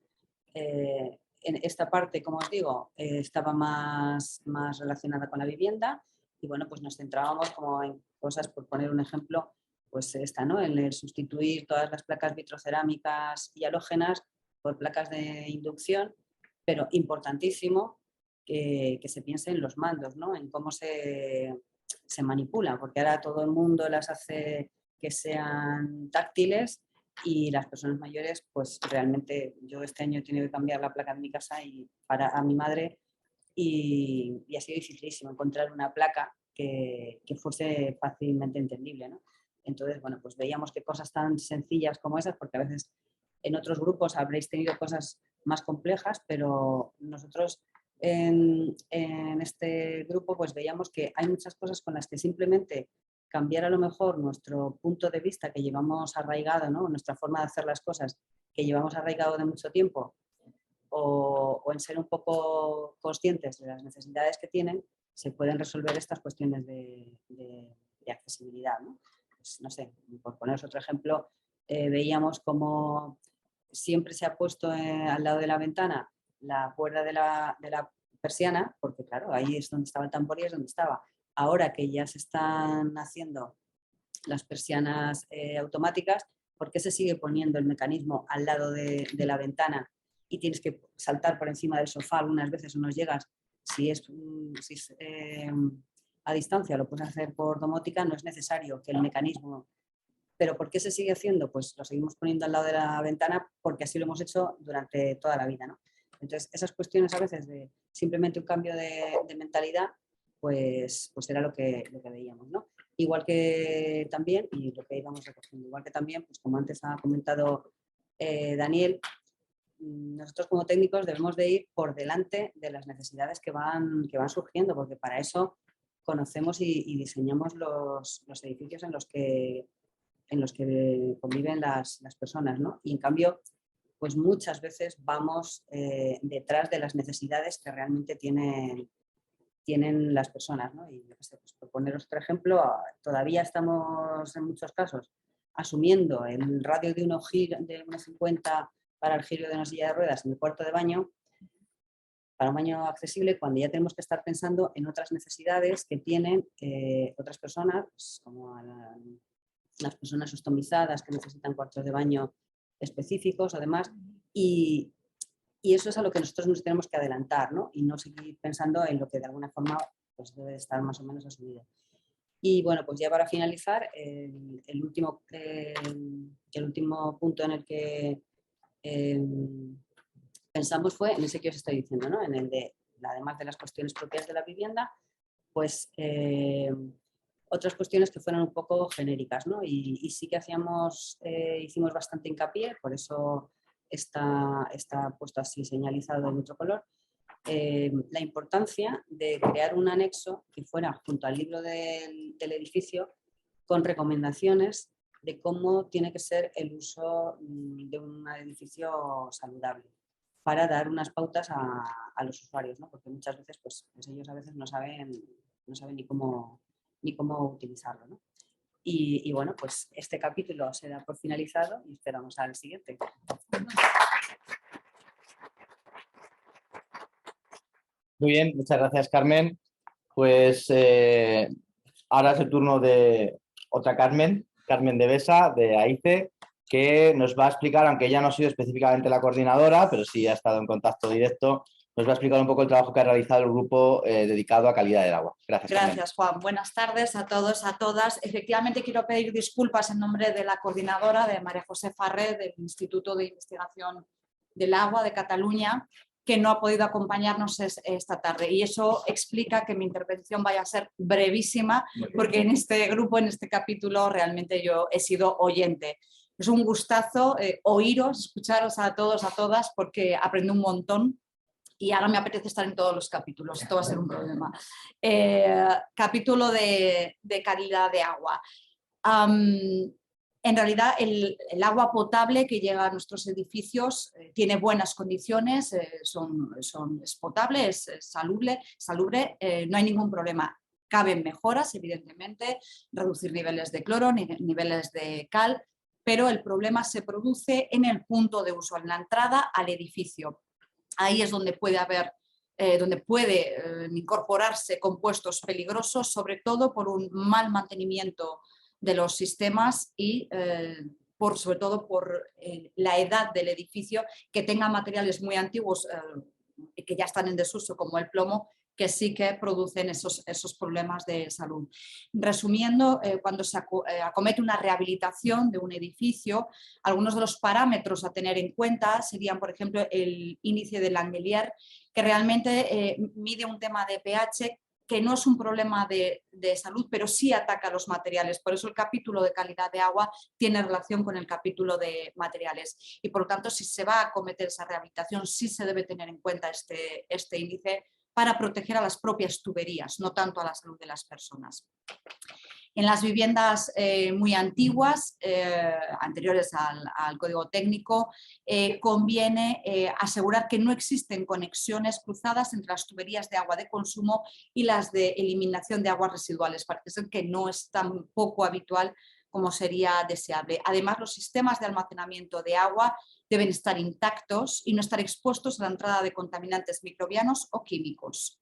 En esta parte, como os digo, estaba más relacionada con la vivienda y bueno, pues nos centrábamos como en cosas, por poner un ejemplo, pues esta, ¿no? En el sustituir todas las placas vitrocerámicas y halógenas por placas de inducción, pero importantísimo que se piense en los mandos, ¿no? En cómo se manipulan, porque ahora todo el mundo las hace que sean táctiles y las personas mayores, pues realmente yo este año he tenido que cambiar la placa de mi casa a mi madre y ha sido dificilísimo encontrar una placa que fuese fácilmente entendible, ¿no? Entonces, bueno, pues veíamos que cosas tan sencillas como esas, porque a veces en otros grupos habréis tenido cosas más complejas, pero nosotros en este grupo pues veíamos que hay muchas cosas con las que simplemente cambiar a lo mejor nuestro punto de vista que llevamos arraigado, ¿no? Nuestra forma de hacer las cosas que llevamos arraigado de mucho tiempo o en ser un poco conscientes de las necesidades que tienen, se pueden resolver estas cuestiones de accesibilidad, ¿no? Pues, no sé, por poneros otro ejemplo, veíamos como siempre se ha puesto al lado de la ventana la cuerda de la persiana, porque claro, ahí es donde estaba el tambor y es donde estaba. Ahora que ya se están haciendo las persianas automáticas, ¿por qué se sigue poniendo el mecanismo al lado de la ventana y tienes que saltar por encima del sofá algunas veces o no llegas? Si es a distancia, lo puedes hacer por domótica, no es necesario que el mecanismo... ¿Pero por qué se sigue haciendo? Pues lo seguimos poniendo al lado de la ventana porque así lo hemos hecho durante toda la vida, ¿no? Entonces, esas cuestiones a veces de simplemente un cambio de mentalidad, pues era lo que veíamos, ¿no? Igual que también, y lo que íbamos recogiendo, igual que también, pues como antes ha comentado Daniel, nosotros como técnicos debemos de ir por delante de las necesidades que van surgiendo, porque para eso conocemos y diseñamos los edificios en los que conviven las personas, ¿no? Y en cambio, pues muchas veces vamos detrás de las necesidades que realmente tienen las personas, ¿no? Y pues, por poneros otro ejemplo, todavía estamos en muchos casos asumiendo el radio de 1,50 para el giro de una silla de ruedas en el cuarto de baño, para un baño accesible, cuando ya tenemos que estar pensando en otras necesidades que tienen otras personas, pues, como las personas ostomizadas que necesitan cuartos de baño específicos, además, y eso es a lo que nosotros nos tenemos que adelantar, ¿no? Y no seguir pensando en lo que de alguna forma pues, debe estar más o menos asumido. Y bueno, pues ya para finalizar, el último punto en el que pensamos fue en ese que os estoy diciendo, ¿no? En el de, además de las cuestiones propias de la vivienda, pues otras cuestiones que fueran un poco genéricas, ¿no? Y sí que hicimos bastante hincapié, por eso está puesto así señalizado en otro color, la importancia de crear un anexo que fuera junto al libro del edificio con recomendaciones de cómo tiene que ser el uso de un edificio saludable para dar unas pautas a los usuarios, ¿no? Porque muchas veces pues ellos a veces no saben ni cómo utilizarlo, ¿no? Y bueno, pues este capítulo se da por finalizado y esperamos al siguiente. Muy bien, muchas gracias, Carmen. Pues ahora es el turno de otra Carmen de Besa, de AICE, que nos va a explicar, aunque ella no ha sido específicamente la coordinadora, pero sí ha estado en contacto directo, nos va a explicar un poco el trabajo que ha realizado el grupo dedicado a calidad del agua. Gracias, Carmen. Gracias, Juan. Buenas tardes a todos, a todas. Efectivamente, quiero pedir disculpas en nombre de la coordinadora, de María José Farré, del Instituto de Investigación del Agua de Cataluña, que no ha podido acompañarnos esta tarde. Y eso explica que mi intervención vaya a ser brevísima, porque en este grupo, en este capítulo, realmente yo he sido oyente. Es un gustazo oíros, escucharos a todos, a todas, porque aprendo un montón. Y ahora me apetece estar en todos los capítulos, esto va a ser un problema. Capítulo de calidad de agua. En realidad el agua potable que llega a nuestros edificios tiene buenas condiciones, es potable, es salubre, no hay ningún problema. Caben mejoras, evidentemente, reducir niveles de cloro, niveles de cal, pero el problema se produce en el punto de uso, en la entrada al edificio. Ahí es donde puede haber, incorporarse compuestos peligrosos, sobre todo por un mal mantenimiento de los sistemas y sobre todo por la edad del edificio, que tenga materiales muy antiguos que ya están en desuso, como el plomo, que sí que producen esos problemas de salud. Resumiendo, cuando se acomete una rehabilitación de un edificio, algunos de los parámetros a tener en cuenta serían, por ejemplo, el índice de Langelier, que realmente mide un tema de pH que no es un problema de salud, pero sí ataca a los materiales. Por eso el capítulo de calidad de agua tiene relación con el capítulo de materiales. Y por lo tanto, si se va a acometer esa rehabilitación, sí se debe tener en cuenta este índice para proteger a las propias tuberías, no tanto a la salud de las personas. En las viviendas muy antiguas, anteriores al código técnico, conviene asegurar que no existen conexiones cruzadas entre las tuberías de agua de consumo y las de eliminación de aguas residuales. Parece ser que no es tan poco habitual como sería deseable. Además, los sistemas de almacenamiento de agua deben estar intactos y no estar expuestos a la entrada de contaminantes microbianos o químicos.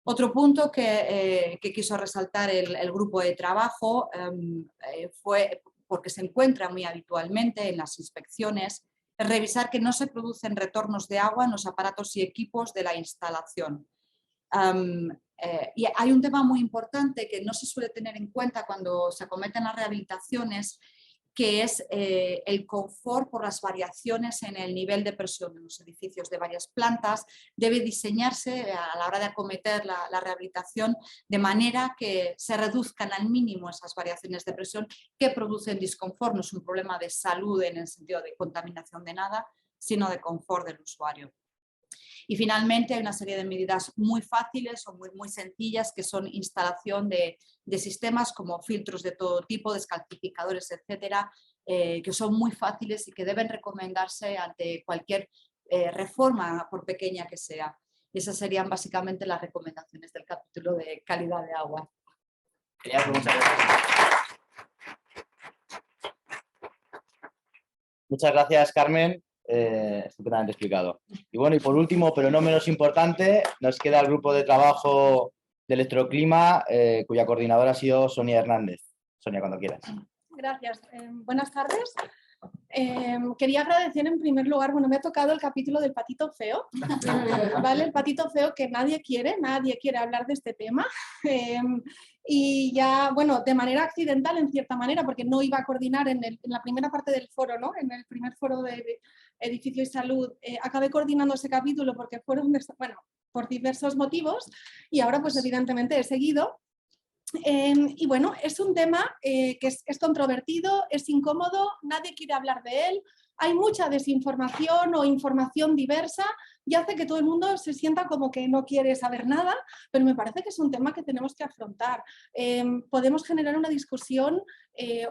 Otro punto que quiso resaltar el grupo de trabajo fue, porque se encuentra muy habitualmente en las inspecciones, revisar que no se producen retornos de agua en los aparatos y equipos de la instalación. Y hay un tema muy importante que no se suele tener en cuenta cuando se acometen las rehabilitaciones, que es el confort por las variaciones en el nivel de presión en los edificios de varias plantas. Debe diseñarse a la hora de acometer la rehabilitación de manera que se reduzcan al mínimo esas variaciones de presión que producen disconfort. No es un problema de salud en el sentido de contaminación de nada, sino de confort del usuario. Y finalmente hay una serie de medidas muy fáciles o muy sencillas, que son instalación de sistemas como filtros de todo tipo, descalcificadores, etcétera, que son muy fáciles y que deben recomendarse ante cualquier reforma, por pequeña que sea. Y esas serían básicamente las recomendaciones del capítulo de calidad de agua. Genial, pues muchas gracias. Muchas gracias, Carmen. Estupendamente explicado. Y bueno, y por último, pero no menos importante, nos queda el grupo de trabajo de electroclima, cuya coordinadora ha sido Sonia Hernández. Sonia, cuando quieras. Gracias. Buenas tardes. Quería agradecer en primer lugar, bueno, me ha tocado el capítulo del patito feo, ¿vale? El patito feo que nadie quiere hablar de este tema. Y ya, bueno, de manera accidental en cierta manera, porque no iba a coordinar en la primera parte del foro, ¿no? En el primer foro de edificio y salud, acabé coordinando ese capítulo porque fueron, bueno, por diversos motivos, y ahora pues evidentemente he seguido. Y bueno, es un tema que es controvertido, es incómodo, nadie quiere hablar de él, hay mucha desinformación o información diversa y hace que todo el mundo se sienta como que no quiere saber nada, pero me parece que es un tema que tenemos que afrontar. Podemos generar una discusión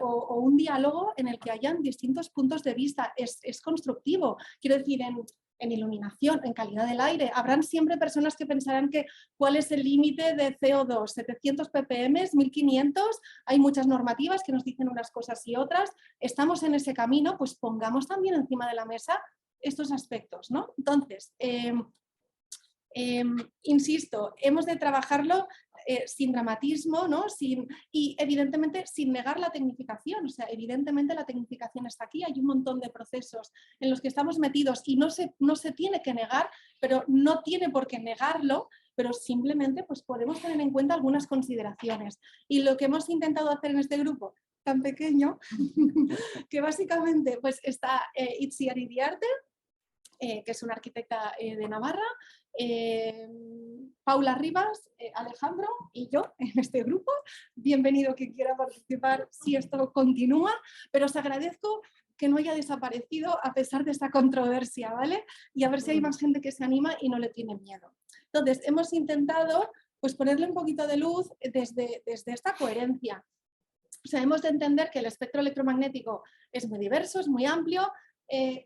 o un diálogo en el que hayan distintos puntos de vista, es constructivo, quiero decir, en iluminación, en calidad del aire. Habrán siempre personas que pensarán que cuál es el límite de CO2, 700 ppm, 1500, hay muchas normativas que nos dicen unas cosas y otras. Estamos en ese camino, pues pongamos también encima de la mesa estos aspectos, ¿no? Entonces, insisto, hemos de trabajarlo sin dramatismo, ¿no? Y evidentemente sin negar la tecnificación. O sea, evidentemente la tecnificación está aquí, hay un montón de procesos en los que estamos metidos y no se tiene que negar, pero no tiene por qué negarlo, pero simplemente pues, podemos tener en cuenta algunas consideraciones. Y lo que hemos intentado hacer en este grupo tan pequeño, que básicamente pues, está Itziar Iriarte, que es una arquitecta de Navarra, Paula Rivas, Alejandro y yo en este grupo. Bienvenido quien quiera participar si esto continúa, pero os agradezco que no haya desaparecido a pesar de esta controversia, ¿vale? Y a ver si hay más gente que se anima y no le tiene miedo. Entonces, hemos intentado pues, ponerle un poquito de luz desde esta coherencia. O sea, hemos de entender que el espectro electromagnético es muy diverso, es muy amplio.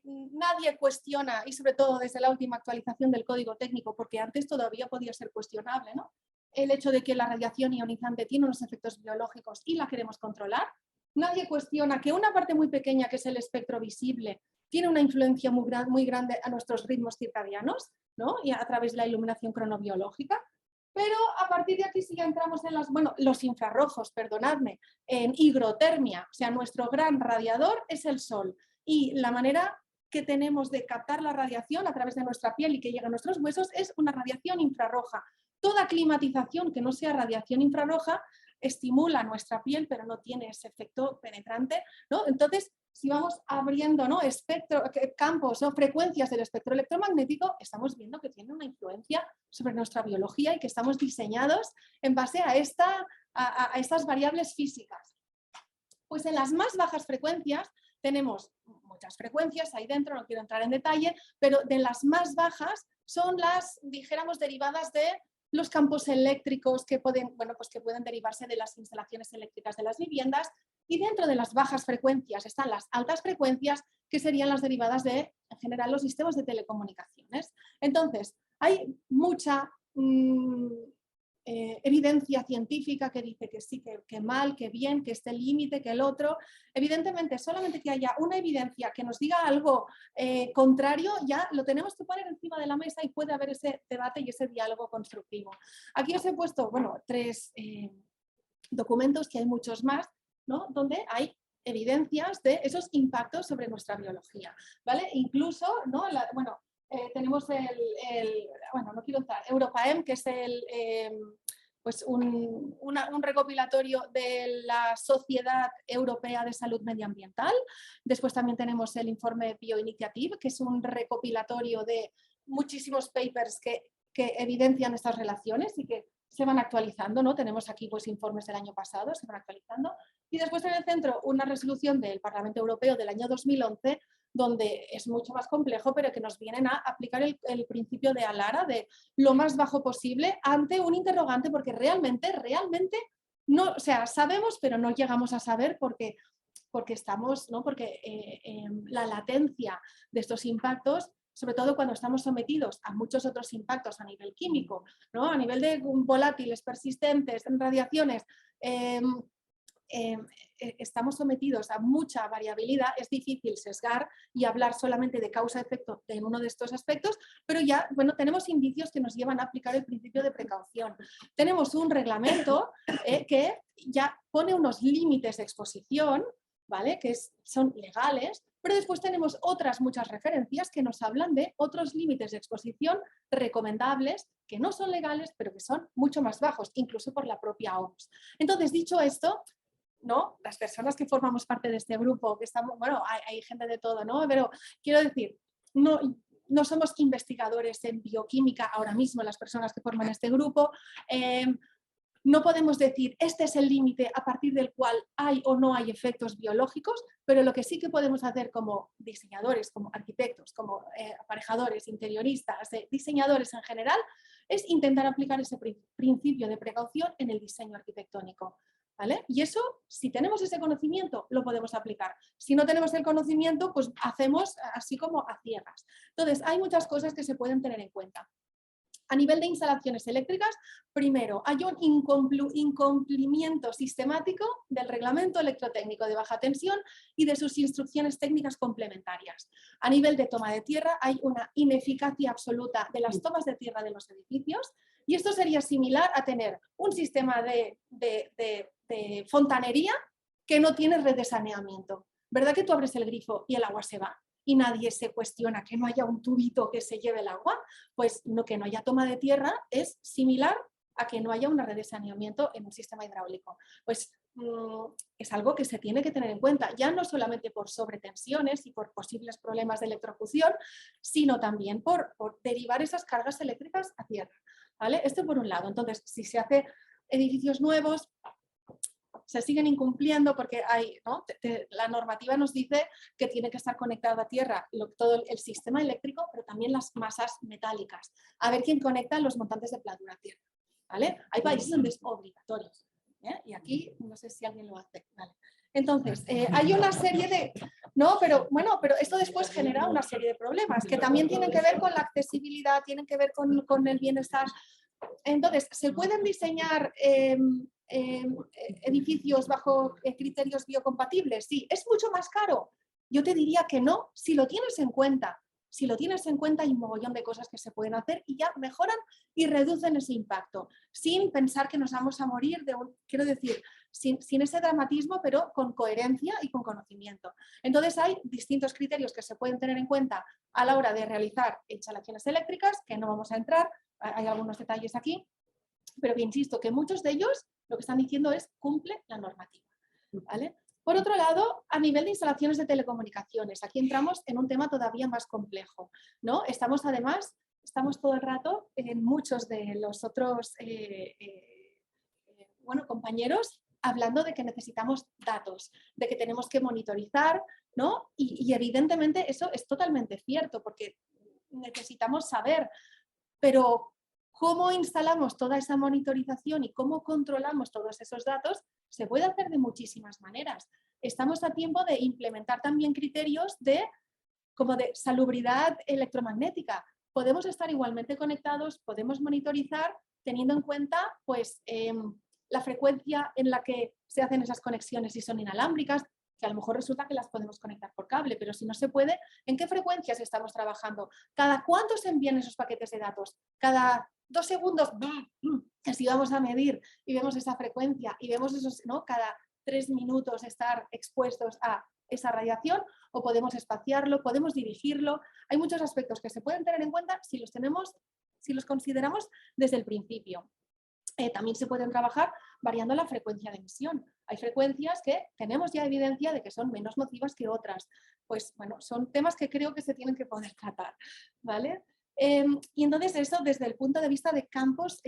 Nadie cuestiona, y sobre todo desde la última actualización del código técnico, porque antes todavía podía ser cuestionable, ¿no? El hecho de que la radiación ionizante tiene unos efectos biológicos y la queremos controlar. Nadie cuestiona que una parte muy pequeña, que es el espectro visible, tiene una influencia muy grande a nuestros ritmos circadianos, ¿no? Y a través de la iluminación cronobiológica. Pero a partir de aquí sí ya entramos en los infrarrojos, perdonadme, en higrotermia. O sea, nuestro gran radiador es el sol. Y la manera que tenemos de captar la radiación a través de nuestra piel y que llega a nuestros huesos es una radiación infrarroja. Toda climatización que no sea radiación infrarroja estimula nuestra piel, pero no tiene ese efecto penetrante, ¿no? Entonces, si vamos abriendo, ¿no? Campos o frecuencias del espectro electromagnético, estamos viendo que tiene una influencia sobre nuestra biología y que estamos diseñados en base a estas variables físicas. Pues en las más bajas frecuencias tenemos muchas frecuencias ahí dentro, no quiero entrar en detalle, pero de las más bajas son las, dijéramos, derivadas de los campos eléctricos que pueden, bueno, pues que pueden derivarse de las instalaciones eléctricas de las viviendas, y dentro de las bajas frecuencias están las altas frecuencias, que serían las derivadas de, en general, los sistemas de telecomunicaciones. Entonces, hay mucha evidencia científica que dice que sí, que mal, que bien, que este límite, que el otro. Evidentemente, solamente que haya una evidencia que nos diga algo contrario, ya lo tenemos que poner encima de la mesa y puede haber ese debate y ese diálogo constructivo. Aquí os he puesto, bueno, 3 documentos, que hay muchos más, ¿no? Donde hay evidencias de esos impactos sobre nuestra biología, ¿vale? Incluso, ¿no? Tenemos bueno, no quiero entrar, EuropaEM, que es pues un recopilatorio de la Sociedad Europea de Salud Medioambiental. Después también tenemos el informe Bioinitiative, que es un recopilatorio de muchísimos papers que evidencian estas relaciones y que se van actualizando, ¿no? Tenemos aquí pues informes del año pasado, se van actualizando. Y después en el centro una resolución del Parlamento Europeo del año 2011, donde es mucho más complejo, pero que nos vienen a aplicar el principio de ALARA, de lo más bajo posible, ante un interrogante, porque realmente no, o sea, sabemos, pero no llegamos a saber porque estamos, ¿no? Porque la latencia de estos impactos, sobre todo cuando estamos sometidos a muchos otros impactos a nivel químico, ¿no? A nivel de volátiles, persistentes, radiaciones, estamos sometidos a mucha variabilidad, es difícil sesgar y hablar solamente de causa-efecto en uno de estos aspectos, pero ya, bueno, tenemos indicios que nos llevan a aplicar el principio de precaución. Tenemos un reglamento que ya pone unos límites de exposición, ¿vale? Que son legales, pero después tenemos otras muchas referencias que nos hablan de otros límites de exposición recomendables que no son legales, pero que son mucho más bajos, incluso por la propia OMS. Entonces, dicho esto, ¿no? Las personas que formamos parte de este grupo, que estamos, bueno, hay gente de todo, ¿no? Pero quiero decir, no somos investigadores en bioquímica ahora mismo, las personas que forman este grupo. No podemos decir, este es el límite a partir del cual hay o no hay efectos biológicos, pero lo que sí que podemos hacer como diseñadores, como arquitectos, como aparejadores, interioristas, diseñadores en general, es intentar aplicar ese principio de precaución en el diseño arquitectónico, ¿vale? Y eso, si tenemos ese conocimiento, lo podemos aplicar. Si no tenemos el conocimiento, pues hacemos así como a ciegas. Entonces, hay muchas cosas que se pueden tener en cuenta. A nivel de instalaciones eléctricas, primero, hay un incumplimiento sistemático del reglamento electrotécnico de baja tensión y de sus instrucciones técnicas complementarias. A nivel de toma de tierra, hay una ineficacia absoluta de las tomas de tierra de los edificios, y esto sería similar a tener un sistema de fontanería que no tiene red de saneamiento. ¿Verdad que tú abres el grifo y el agua se va? Y nadie se cuestiona que no haya un tubito que se lleve el agua, pues que no haya toma de tierra es similar a que no haya una red de saneamiento en un sistema hidráulico. Pues es algo que se tiene que tener en cuenta, ya no solamente por sobretensiones y por posibles problemas de electrocución, sino también por derivar esas cargas eléctricas a tierra, ¿vale? Esto por un lado. Entonces, si se hace edificios nuevos, se siguen incumpliendo porque hay, ¿no? La normativa nos dice que tiene que estar conectado a tierra todo el sistema eléctrico, pero también las masas metálicas. A ver quién conecta los montantes de pladur a tierra, ¿vale? Hay países donde es obligatorio, ¿eh? Y aquí no sé si alguien lo hace, ¿vale? Entonces, hay una serie de... No, pero bueno, pero esto después genera una serie de problemas que también tienen que ver con la accesibilidad, tienen que ver con el bienestar. Entonces, ¿se pueden diseñar edificios bajo criterios biocompatibles? Sí. ¿Es mucho más caro? Yo te diría que no, si lo tienes en cuenta. Si lo tienes en cuenta, hay un mogollón de cosas que se pueden hacer y ya mejoran y reducen ese impacto, sin pensar que nos vamos a morir quiero decir, sin ese dramatismo, pero con coherencia y con conocimiento. Entonces hay distintos criterios que se pueden tener en cuenta a la hora de realizar instalaciones eléctricas, que no vamos a entrar, hay algunos detalles aquí, pero que insisto que muchos de ellos lo que están diciendo es cumple la normativa, ¿vale? Por otro lado, a nivel de instalaciones de telecomunicaciones, aquí entramos en un tema todavía más complejo, ¿no? Estamos todo el rato en muchos de los otros compañeros hablando de que necesitamos datos, de que tenemos que monitorizar, ¿no? Y evidentemente eso es totalmente cierto porque necesitamos saber, pero cómo instalamos toda esa monitorización y cómo controlamos todos esos datos se puede hacer de muchísimas maneras. Estamos a tiempo de implementar también criterios como de salubridad electromagnética. Podemos estar igualmente conectados, podemos monitorizar teniendo en cuenta pues, la frecuencia en la que se hacen esas conexiones, si son inalámbricas, que a lo mejor resulta que las podemos conectar por cable, pero si no se puede, ¿en qué frecuencias estamos trabajando? ¿Cada cuánto se envían esos paquetes de datos? ¿Cada 2 segundos? Si vamos a medir y vemos esa frecuencia y vemos esos, ¿no? Cada 3 minutos estar expuestos a esa radiación, o podemos espaciarlo, podemos dirigirlo. Hay muchos aspectos que se pueden tener en cuenta si los consideramos desde el principio. También se pueden trabajar variando la frecuencia de emisión. Hay frecuencias que tenemos ya evidencia de que son menos nocivas que otras. Pues bueno, son temas que creo que se tienen que poder tratar, ¿vale? Y entonces eso desde el punto de vista de campos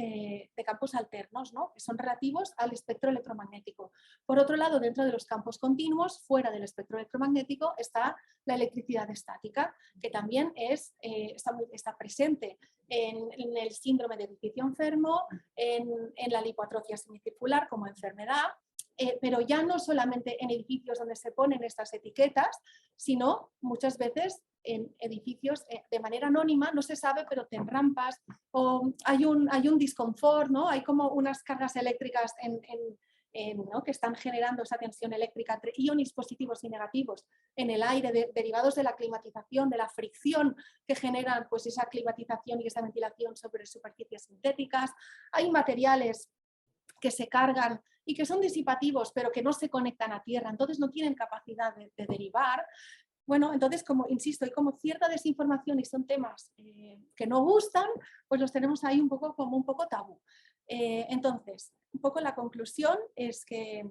alternos, ¿no? Que son relativos al espectro electromagnético. Por otro lado, dentro de los campos continuos, fuera del espectro electromagnético, está la electricidad estática, que también está presente en el síndrome de edificio enfermo, en la lipoatrofia semicircular como enfermedad, pero ya no solamente en edificios donde se ponen estas etiquetas, sino muchas veces en edificios de manera anónima, no se sabe, pero en rampas, o hay un disconfort, ¿no? Hay como unas cargas eléctricas ¿no? que están generando esa tensión eléctrica entre iones positivos y negativos en el aire, derivados de la climatización, de la fricción que generan pues, esa climatización y esa ventilación sobre superficies sintéticas. Hay materiales que se cargan y que son disipativos, pero que no se conectan a tierra, entonces no tienen capacidad de derivar. Bueno, entonces, como insisto, hay como cierta desinformación y son temas que no gustan, pues los tenemos ahí como un poco tabú. Entonces, un poco la conclusión es que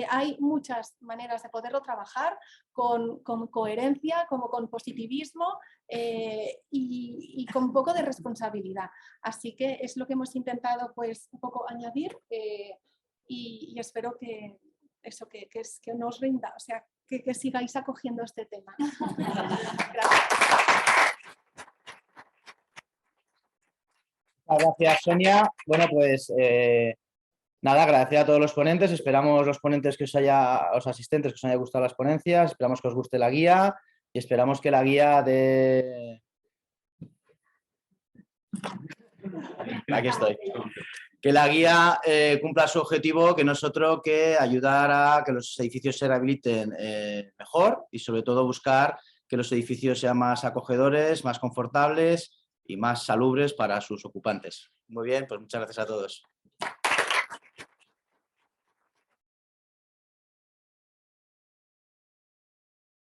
hay muchas maneras de poderlo trabajar con coherencia, como con positivismo y con un poco de responsabilidad. Así que es lo que hemos intentado pues un poco añadir y espero que eso que no os rinda, o sea, que sigáis acogiendo este tema. Gracias. Gracias, Sonia. Bueno, pues nada, agradecer a todos los ponentes. Esperamos los ponentes los asistentes que os haya gustado las ponencias. Esperamos que os guste la guía y esperamos que la guía Aquí estoy. Que la guía cumpla su objetivo, que no es otro que ayudar a que los edificios se rehabiliten mejor y sobre todo buscar que los edificios sean más acogedores, más confortables y más salubres para sus ocupantes. Muy bien, pues muchas gracias a todos.